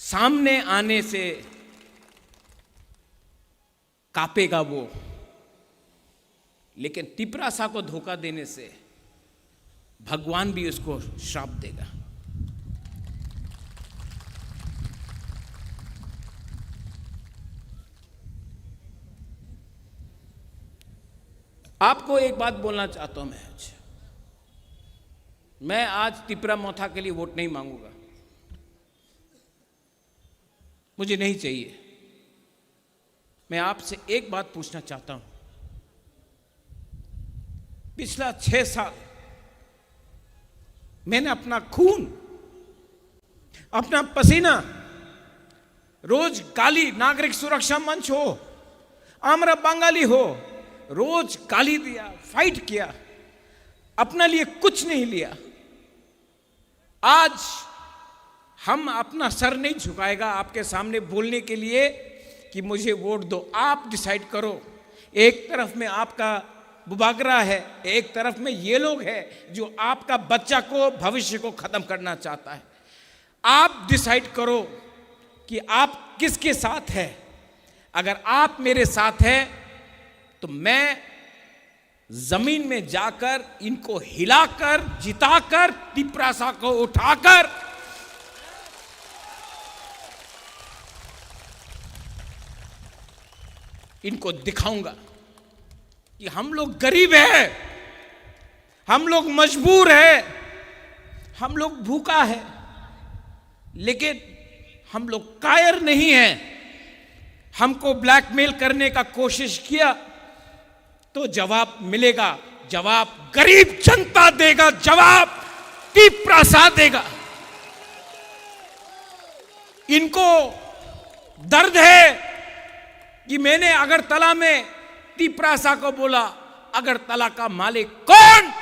सामने आने से कांपेगा वो, लेकिन तिपरासा को धोखा देने से भगवान भी उसको श्राप देगा। आपको एक बात बोलना चाहता हूं मैं आज तिपरा मोथा के लिए वोट नहीं मांगूंगा, मुझे नहीं चाहिए। मैं आपसे एक बात पूछना चाहता हूं, पिछला 6 साल मैंने अपना खून, अपना पसीना, रोज गाली, नागरिक सुरक्षा मंच हो, आमरा बंगाली हो, रोज गाली दिया, फाइट किया, अपने लिए कुछ नहीं लिया। आज हम अपना सर नहीं झुकाएगा आपके सामने बोलने के लिए कि मुझे वोट दो। आप डिसाइड करो। एक तरफ में आपका बुबागरा है, एक तरफ में ये लोग हैं जो आपका बच्चा को, भविष्य को खत्म करना चाहता है। आप डिसाइड करो कि आप किसके साथ हैं। अगर आप मेरे साथ हैं तो मैं जमीन में जाकर इनको हिलाकर, जिताकर, तिपरासा को उठाकर इनको दिखाऊंगा कि हम लोग गरीब हैं, हम लोग मजबूर हैं, हम लोग भूखा है, लेकिन हम लोग कायर नहीं हैं। हमको ब्लैकमेल करने का कोशिश किया तो जवाब मिलेगा, जवाब गरीब जनता देगा, जवाब तिपरासा देगा। इनको दर्द है कि मैंने अगरतला में तिपरासा को बोला, अगरतला का मालिक कौन?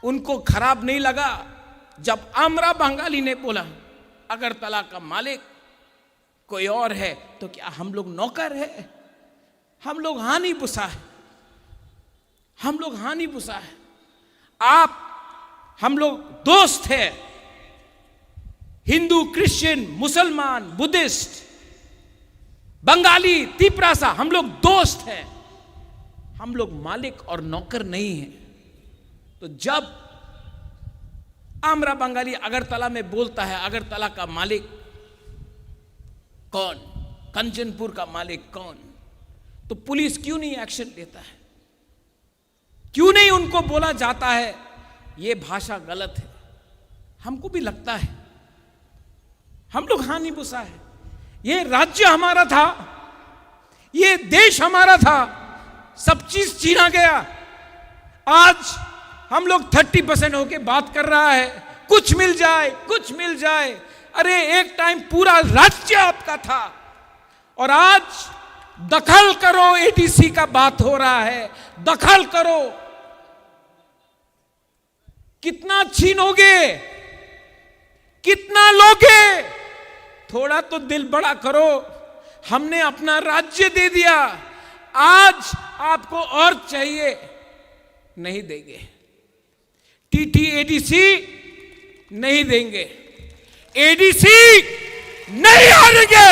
उनको खराब नहीं लगा जब आमरा बंगाली ने बोला अगरतला का मालिक कोई और है। तो क्या हम लोग नौकर है? हम लोग हानि बुसा है, हम लोग हानि बुसा है। आप, हम लोग दोस्त हैं, हिंदू, क्रिश्चियन, मुसलमान, बुद्धिस्ट, बंगाली, तिपरासा, हम लोग दोस्त हैं, हम लोग मालिक और नौकर नहीं हैं। तो जब आमरा बंगाली अगरतला में बोलता है अगरतला का मालिक कौन, कंचनपुर का मालिक कौन, तो पुलिस क्यों नहीं एक्शन लेता है? क्यों नहीं उनको बोला जाता है ये भाषा गलत है? हमको भी लगता है हम लोग हानि बुसा है। ये राज्य हमारा था, ये देश हमारा था, सब चीज छीना गया। आज हम लोग 30% होके बात कर रहा है, कुछ मिल जाए, कुछ मिल जाए। अरे एक टाइम पूरा राज्य आपका था, और आज दखल करो, एडीसी का बात हो रहा है, दखल करो। कितना छीनोगे, कितना लोगे? थोड़ा तो दिल बड़ा करो। हमने अपना राज्य दे दिया, आज आपको और चाहिए, नहीं देंगे। टीटी एडीसी नहीं देंगे, एडीसी नहीं हारेंगे।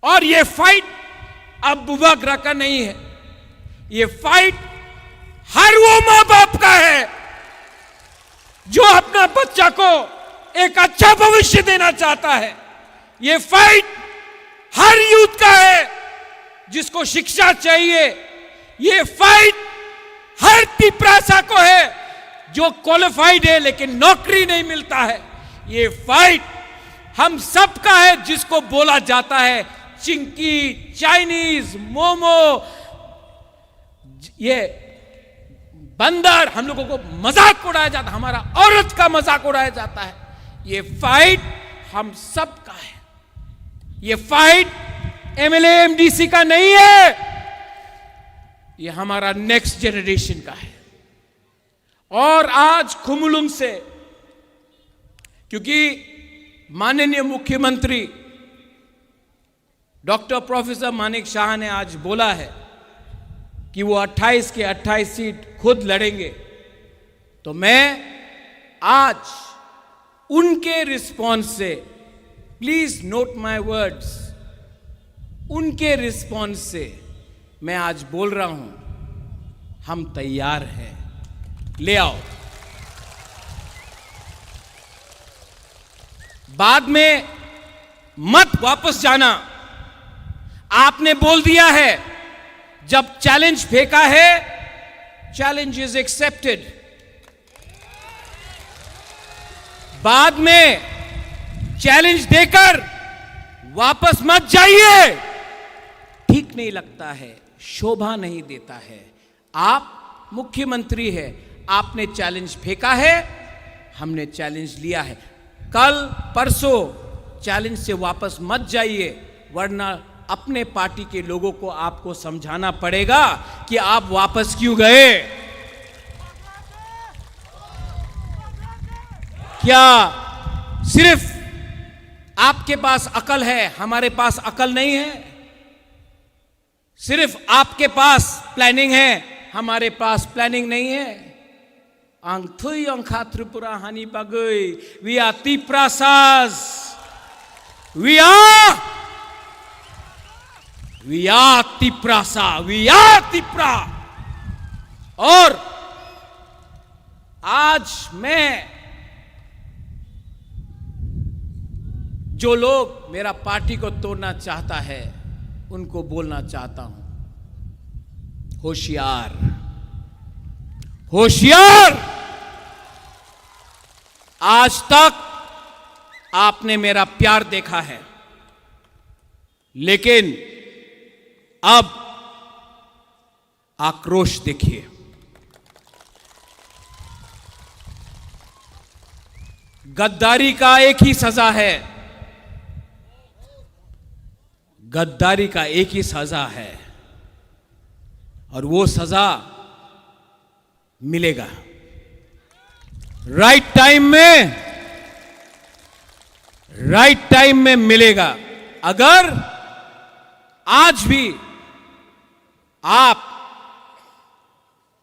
और ये फाइट अब बुबागरा का नहीं है, ये फाइट हर वो मां बाप का है जो अपना बच्चा को एक अच्छा भविष्य देना चाहता है। ये फाइट हर यूथ का है जिसको शिक्षा चाहिए। ये फाइट हर तिपरासा को है जो क्वालिफाइड है लेकिन नौकरी नहीं मिलता है। ये फाइट हम सब का है जिसको बोला जाता है चिंकी, चाइनीज, मोमो, ये बंदर, हम लोगों को मजाक उड़ाया जाता है, हमारा औरत का मजाक उड़ाया जाता है। ये फाइट हम सब का है। ये फाइट एमएलए एमडीसी का नहीं है, ये हमारा नेक्स्ट जनरेशन का है। और आज खुमलुंग से, क्योंकि माननीय मुख्यमंत्री डॉक्टर प्रोफेसर मानिक शाह ने आज बोला है कि वो 28 के 28 सीट खुद लड़ेंगे, तो मैं आज उनके रिस्पॉन्स से, प्लीज नोट माय वर्ड्स, उनके रिस्पॉन्स से मैं आज बोल रहा हूं हम तैयार हैं, ले आओ। बाद में मत वापस जाना। आपने बोल दिया है, जब चैलेंज फेंका है, चैलेंज इज एक्सेप्टेड। बाद में चैलेंज देकर वापस मत जाइए, ठीक नहीं लगता है, शोभा नहीं देता है। आप मुख्यमंत्री है, आपने चैलेंज फेंका है, हमने चैलेंज लिया है। कल परसों चैलेंज से वापस मत जाइए, वरना अपने पार्टी के लोगों को आपको समझाना पड़ेगा कि आप वापस क्यों गए। क्या सिर्फ आपके पास अकल है, हमारे पास अकल नहीं है? सिर्फ आपके पास प्लानिंग है, हमारे पास प्लानिंग नहीं है। आं थुई अंखा त्रिपुरा हानि बागै, we are Tiprasas, we are Tiprasa, we are Tipra. और आज मैं, जो लोग मेरा पार्टी को तोड़ना चाहता है, उनको बोलना चाहता हूं, होशियार, होशियार। आज तक आपने मेरा प्यार देखा है, लेकिन अब आक्रोश देखिए। गद्दारी का एक ही सजा है, गद्दारी का एक ही सजा है, और वो सजा मिलेगा राइट टाइम में, राइट टाइम में मिलेगा। अगर आज भी आप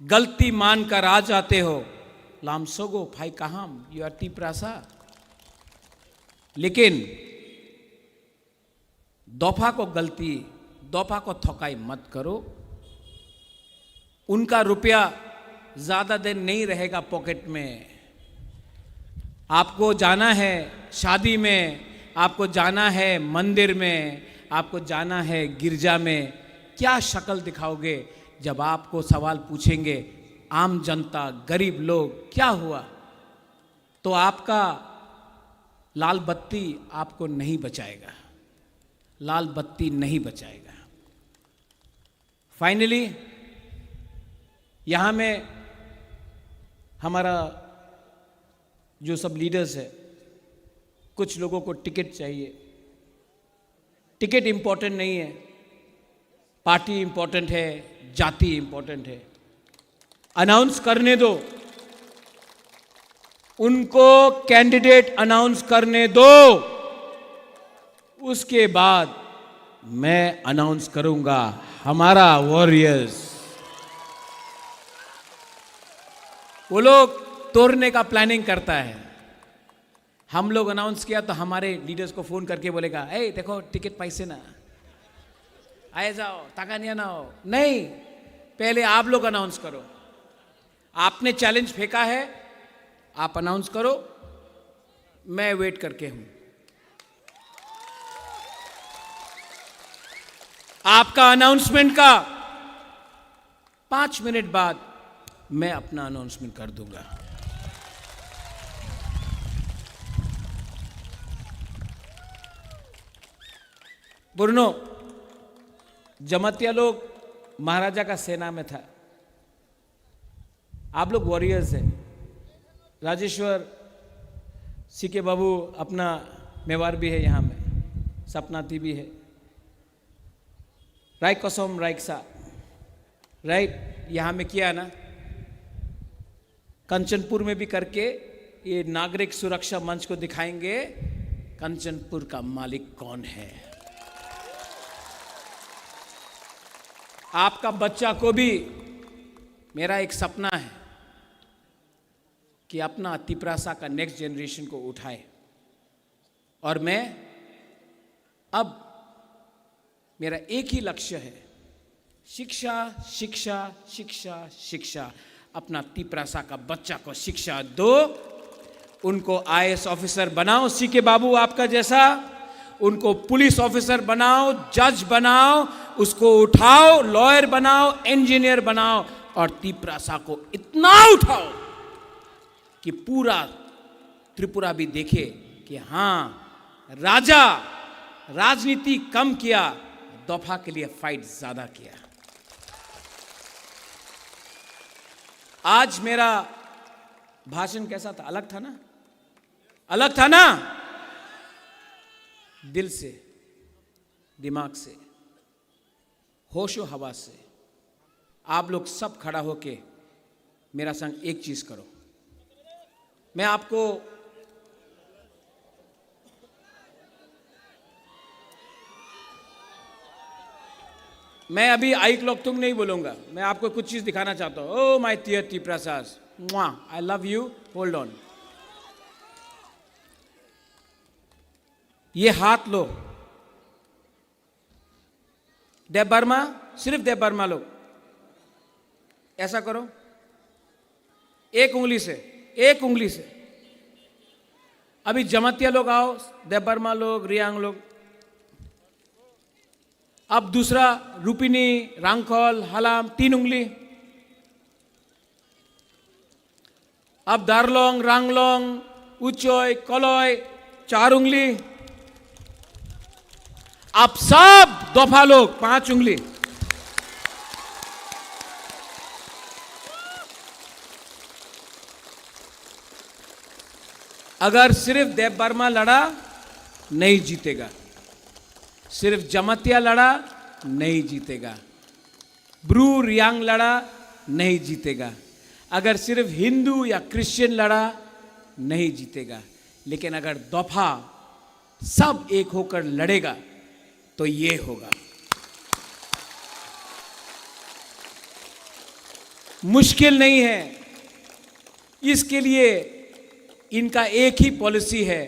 गलती मानकर आ जाते हो, लामसोगो भाई कहाम, यू आर टिप्रासा, लेकिन दफा को गलती, दफा को थकाई मत करो। उनका रुपया ज्यादा दिन नहीं रहेगा पॉकेट में। आपको जाना है शादी में, आपको जाना है मंदिर में, आपको जाना है गिरजा में, क्या शक्ल दिखाओगे जब आपको सवाल पूछेंगे आम जनता, गरीब लोग, क्या हुआ? तो आपका लाल बत्ती आपको नहीं बचाएगा, लाल बत्ती नहीं बचाएगा। फाइनली यहां में हमारा जो सब लीडर्स है, कुछ लोगों को टिकट चाहिए। टिकट इंपॉर्टेंट नहीं है, पार्टी इंपॉर्टेंट है, जाति इंपॉर्टेंट है। अनाउंस करने दो, उनको कैंडिडेट अनाउंस करने दो, उसके बाद मैं अनाउंस करूंगा हमारा वॉरियर्स। वो लोग तोड़ने का प्लानिंग करता है, हम लोग अनाउंस किया तो हमारे लीडर्स को फोन करके बोलेगा, ए देखो टिकट पैसे ना, आए जाओ, ताकानिया ना हो, नहीं, पहले आप लोग अनाउंस करो। आपने चैलेंज फेंका है, आप अनाउंस करो, मैं वेट करके हूं। आपका अनाउंसमेंट का 5 मिनट बाद मैं अपना अनाउंसमेंट कर दूंगा। बुरनो, जमातिया लोग महाराजा का सेना में था, आप लोग वॉरियर्स हैं। राजेश्वर सीके बाबू अपना मेवार भी है यहाँ में, सपनाती भी है, राइट कसम राइकसा, राइट यहाँ में किया ना, कंचनपुर में भी करके ये नागरिक सुरक्षा मंच को दिखाएंगे कंचनपुर का मालिक कौन है। आपका बच्चा को भी मेरा एक सपना है कि अपना तिपरासा का नेक्स्ट जनरेशन को उठाए, और मैं अब मेरा एक ही लक्ष्य है, शिक्षा शिक्षा शिक्षा शिक्षा। अपना तिपरासा का बच्चा को शिक्षा दो, उनको आईएएस ऑफिसर बनाओ सीके बाबू आपका जैसा, उनको पुलिस ऑफिसर बनाओ, जज बनाओ, उसको उठाओ, लॉयर बनाओ, इंजीनियर बनाओ, और तिपरासा को इतना उठाओ कि पूरा त्रिपुरा भी देखे कि हां, राजा राजनीति कम किया, दफा के लिए फाइट ज्यादा किया। आज मेरा भाषण कैसा था? अलग था ना? अलग था ना? दिल से, दिमाग से, होशो हवा से। आप लोग सब खड़ा होके मेरा संग एक चीज करो। मैं आपको मैं अभी आई क्लॉक तुम नहीं बोलूंगा, मैं आपको कुछ चीज दिखाना चाहता हूं। Oh my dear Tiprasas, I love you, hold on. ये हाथ लो, देव बर्मा, सिर्फ देव बर्मा लोग ऐसा करो, एक उंगली से, एक उंगली से। अभी जमातिया लोग आओ, देव बर्मा लोग, रियांग लोग। अब दूसरा, रूपिनी, रांगखोल, हलाम, 3 उंगली। अब दारलोंग, रांगलोंग, उचोय, कलोय, 4 उंगली। अब सब दोफा लोग 5 उंगली। अगर सिर्फ देव बर्मा लड़ा नहीं जीतेगा, सिर्फ जमातिया लड़ा नहीं जीतेगा, ब्रू रियांग लड़ा नहीं जीतेगा, अगर सिर्फ हिंदू या क्रिश्चियन लड़ा नहीं जीतेगा। लेकिन अगर दफा सब एक होकर लड़ेगा तो ये होगा। मुश्किल नहीं है, इसके लिए इनका एक ही पॉलिसी है,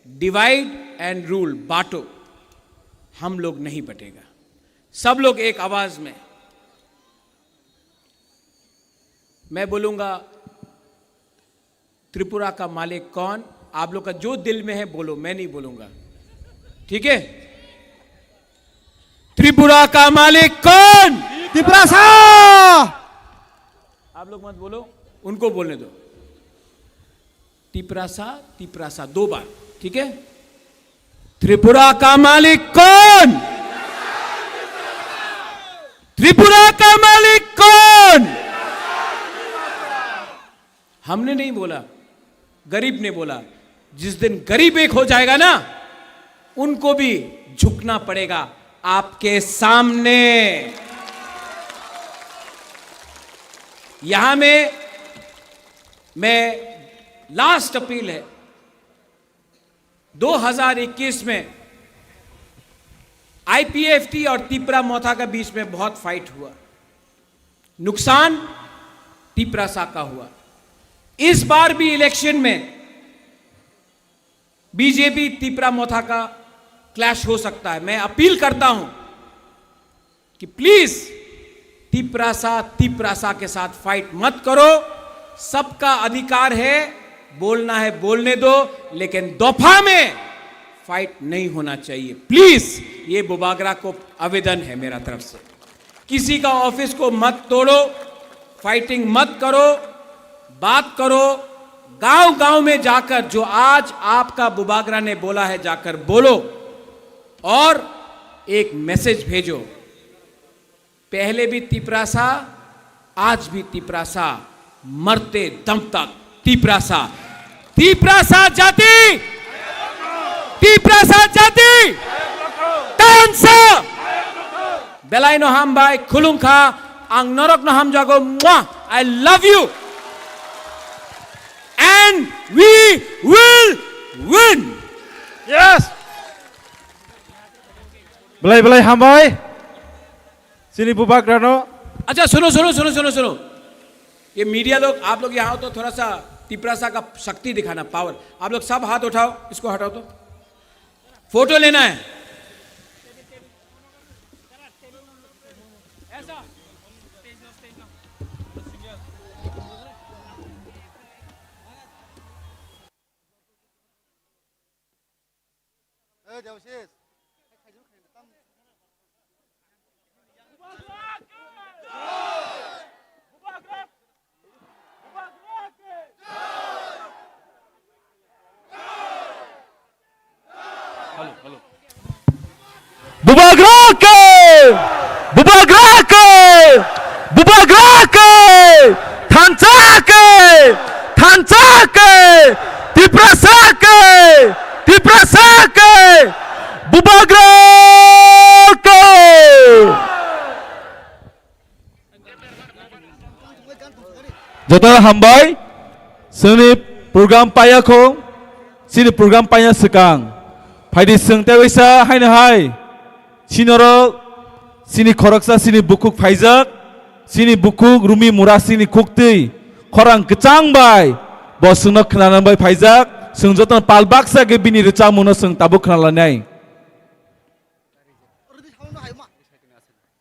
डिवाइड एंड रूल, बांटो। हम लोग नहीं बटेगा, सब लोग एक आवाज में। मैं बोलूंगा त्रिपुरा का मालिक कौन, आप लोग का जो दिल में है बोलो, मैं नहीं बोलूंगा, ठीक है? त्रिपुरा का मालिक कौन? तिपरासा। आप लोग मत बोलो, उनको बोलने दो। तिपरासा, तिपरासा 2 बार, ठीक है? त्रिपुरा का मालिक कौन? त्रिपुरा का मालिक कौन? हमने नहीं बोला, गरीब ने बोला। जिस दिन गरीब एक हो जाएगा ना, उनको भी झुकना पड़ेगा आपके सामने। यहां में मैं लास्ट अपील है, 2021 में आईपीएफटी और तिपरा मोथा के बीच में बहुत फाइट हुआ, नुकसान तिपरासा का हुआ। इस बार भी इलेक्शन में बीजेपी तिपरा मोथा का क्लैश हो सकता है। मैं अपील करता हूं कि प्लीज तिपरासा के साथ फाइट मत करो। सबका अधिकार है, बोलना है बोलने दो, लेकिन दोफा में फाइट नहीं होना चाहिए प्लीज। ये बुबागरा को आवेदन है मेरा तरफ से। किसी का ऑफिस को मत तोड़ो, फाइटिंग मत करो, बात करो। गांव गांव में जाकर जो आज आपका बुबागरा ने बोला है जाकर बोलो और एक मैसेज भेजो। पहले भी तिपरासा, आज भी तिपरासा, मरते दम तक तिपरासा। तिपरासा जाति, तिपरासा जाति, तानसा बेलाइनो हामबाय खुलुंखा आं नरक न हामजागो मुआ। I love you and we will win. Yes. Belai hambai. Sini bubagrano. अच्छा सुनो, ये मीडिया लोग, आप लोग यहाँ हो तो थोड़ा सा तिपरासा का शक्ति दिखाना, पावर। आप लोग सब हाथ उठाओ, इसको हटाओ तो फोटो लेना है। बुबाग्रा के थांचा के तिपरासा के बुबाग्रा के। Jota hambai sini program payako sini program paya sekang faidi sengte wisa haina hai sinoro sini khoraksa sini bukuk faijak sini bukuk rumi mura sini kuktui khorang kecang bai bo sungno khnanan bai faijak sung joton palbaksa ge bini recha muno sung tabu khnalanai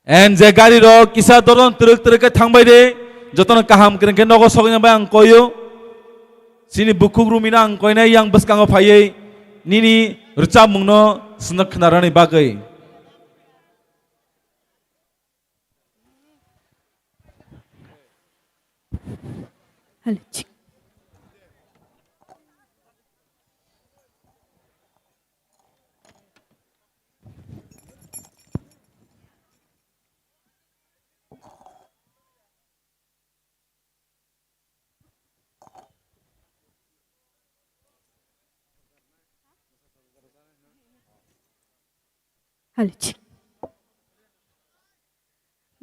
and je gari ro kisa doron truk ke thangbai de jotono kaham kren ke nogo sogna bai ang koyo sini bukuk rumina ang koina yang beskango phaiye nini recha mungno sungno khnarani bagai Halo.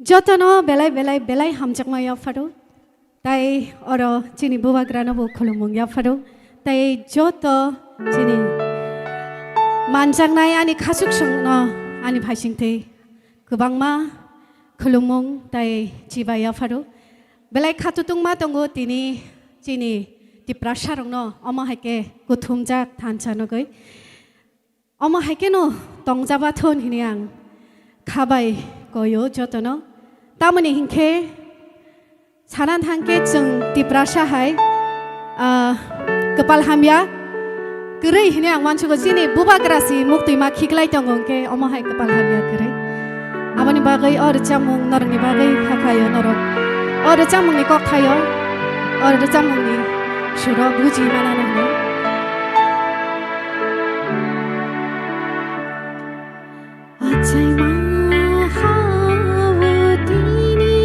Jotono belai hamjakmaya faro tai oro chini bubagrano bo khulumungya faro tai joto chini manjaknai ani khasuk sungno ani phaisingte gobangma khulumung tai chibaya faro belai khatutungma tongo tini chini tiprasa rongno omo haike guthumjak thanchano goi omo haike no tongjaba thon hiniang khabai koyo jotono tamani hingke sanan hangke jeng tiprasa hai kepal hamya gerei hiniang manchugo sini bubagrasi muktui ma khiklai tongongke omo hai kepal hamya gerei abani bagai or jamung norni bagai khakayo norok or jamung ni kok thayo or jamung ni shuro buji manana no achai ma hawatini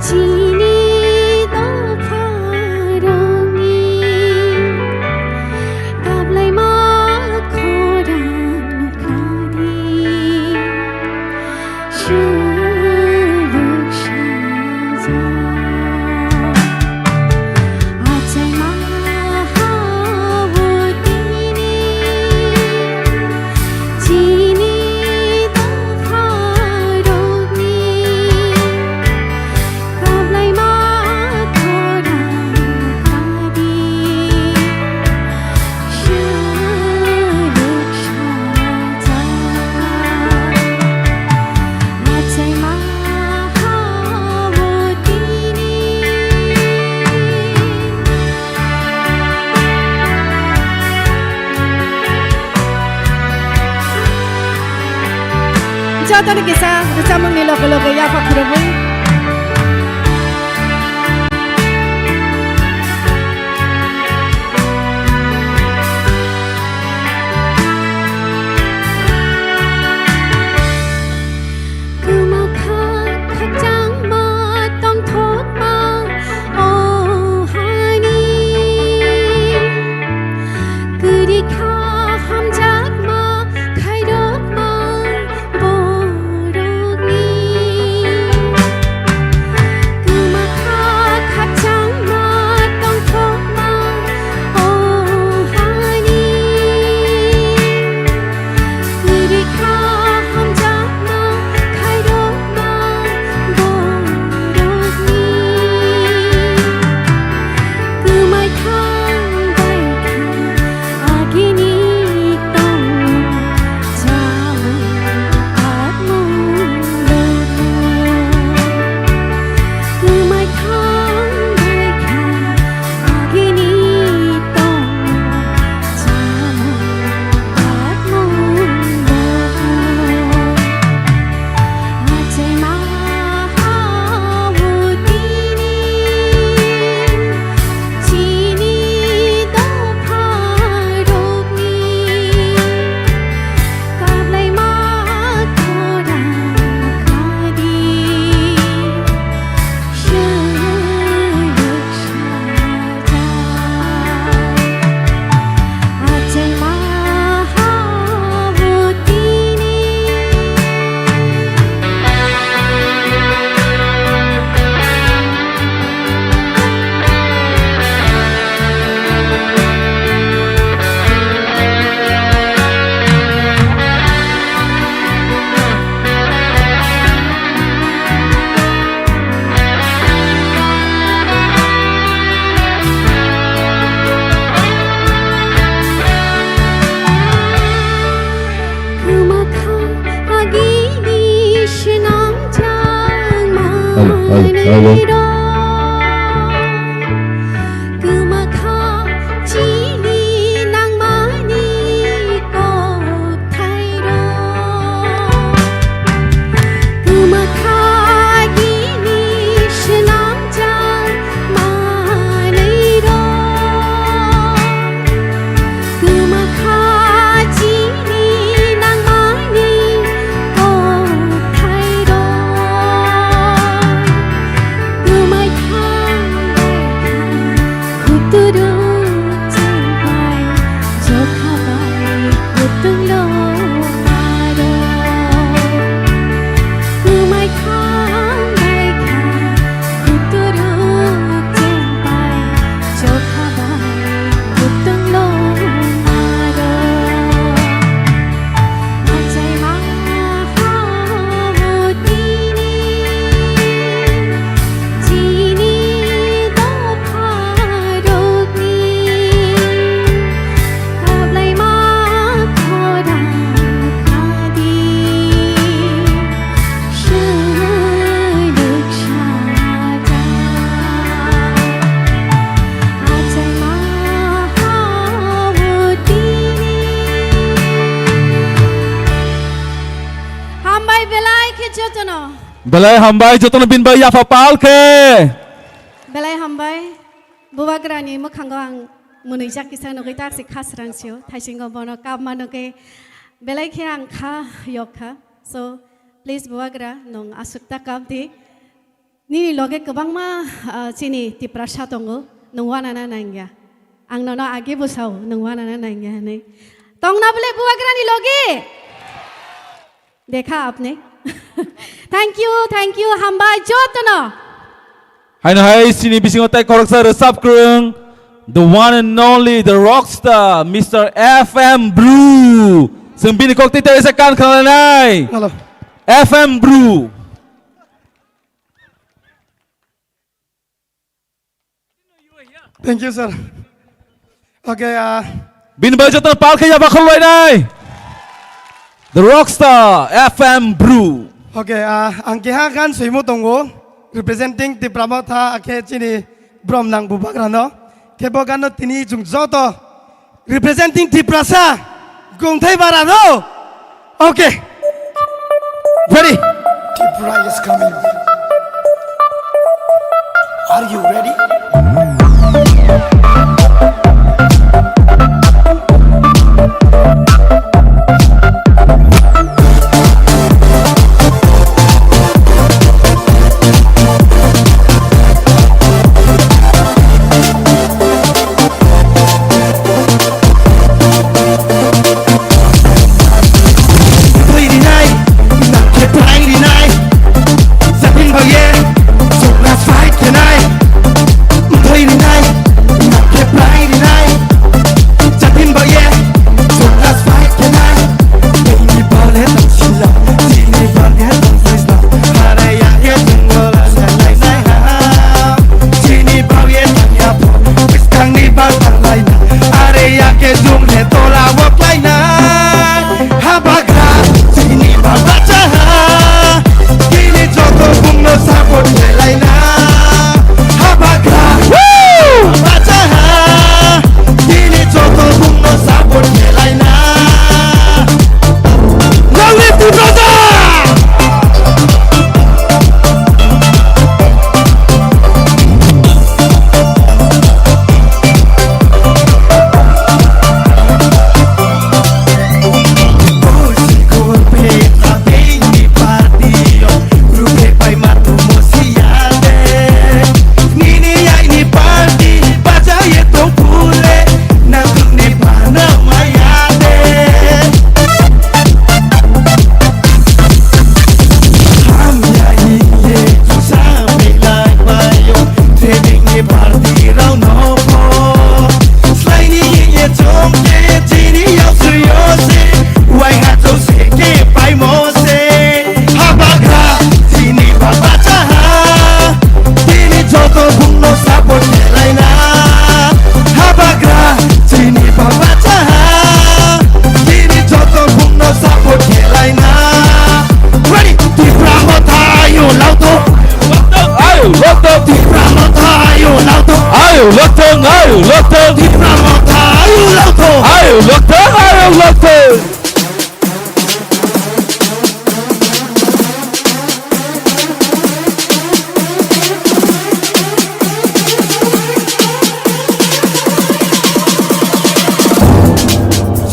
chini da pharongi gablai ma khoran nukladi shuluk shaja achai ma jatuh kisah bersama nilai ya Pak Prabu. Belai hambai jotono bin bai ya fapal ke. Belai hambai buwa grani mukhango ang munijak kisah nukai tak si khas rangsio thaisinggo bono kap manuke belai ke ang kha yokha so please buwa gra nong asukta kap di ni loge kebang ma chini tiprasa tongo nongwana na nangya ang nono age busau nongwana na nangya ne tong na bole buwa grani loge देखा आपने thank you hambai jotono Haino hai sini bising otai koroksa resap krung the one and only the rock star Mr. FM Brew sembini kokti tele sekan kalanai Halo. FM Brew Thank you sir. Okay bin bai jotono pal ke ya bakal loi nai The Rockstar FM Brew. Okay, ang kihakan suimo tongo representing ti Pramotha ake chini Bromnang Bubagrano. Kebogano tini jung joto representing ti Prasa Gungthai Barano. Okay. prize is coming. Are you ready?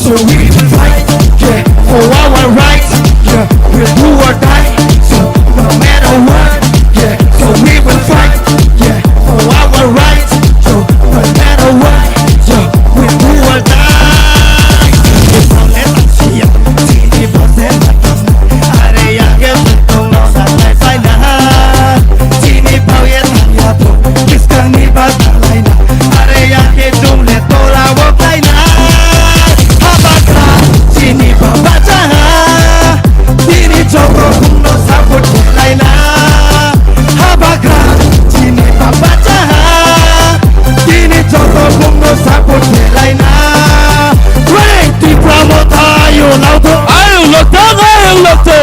So we will fight, yeah, for our rights, yeah, we'll do or die, so no matter what, yeah, so we will fight, yeah, for our rights, so no matter what, yeah, we'll do or die. Sini bosen are ya que no nos hace nada. Sini pau ya tanya po, kiskan ni batalai na, are ya que jumle tola wokai na. Sini babaca, sini joko kuno sabut laina. Habagra, sini babaca, sini joko kuno sabut laina. Wait, di pramota yo lauto, ayo lotang,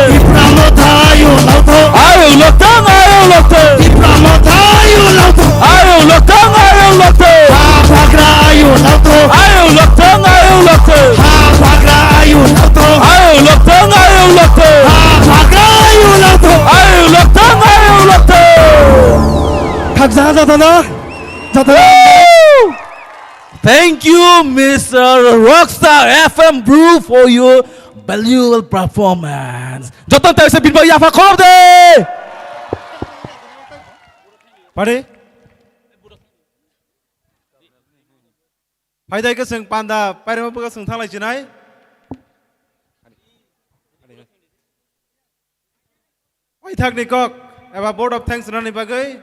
di pramota yo lauto, ayo lotang, di pramota yo lauto, ayo lotang, habagra yo lauto, ayo lotang, habagra yo lauto, ayo lotang, habagra yo lauto. ayo lotang. 각자 자다나 자다나. Thank you, Mr. Rockstar FM Brew, for your valuable performance. Joton tayo sa Bilbao Yafa Korobde! Pare? Paiday ka seng panda, pare mo ka seng thalai jinai? Oi thak ni kok, eba Board of Thanks nani bagai?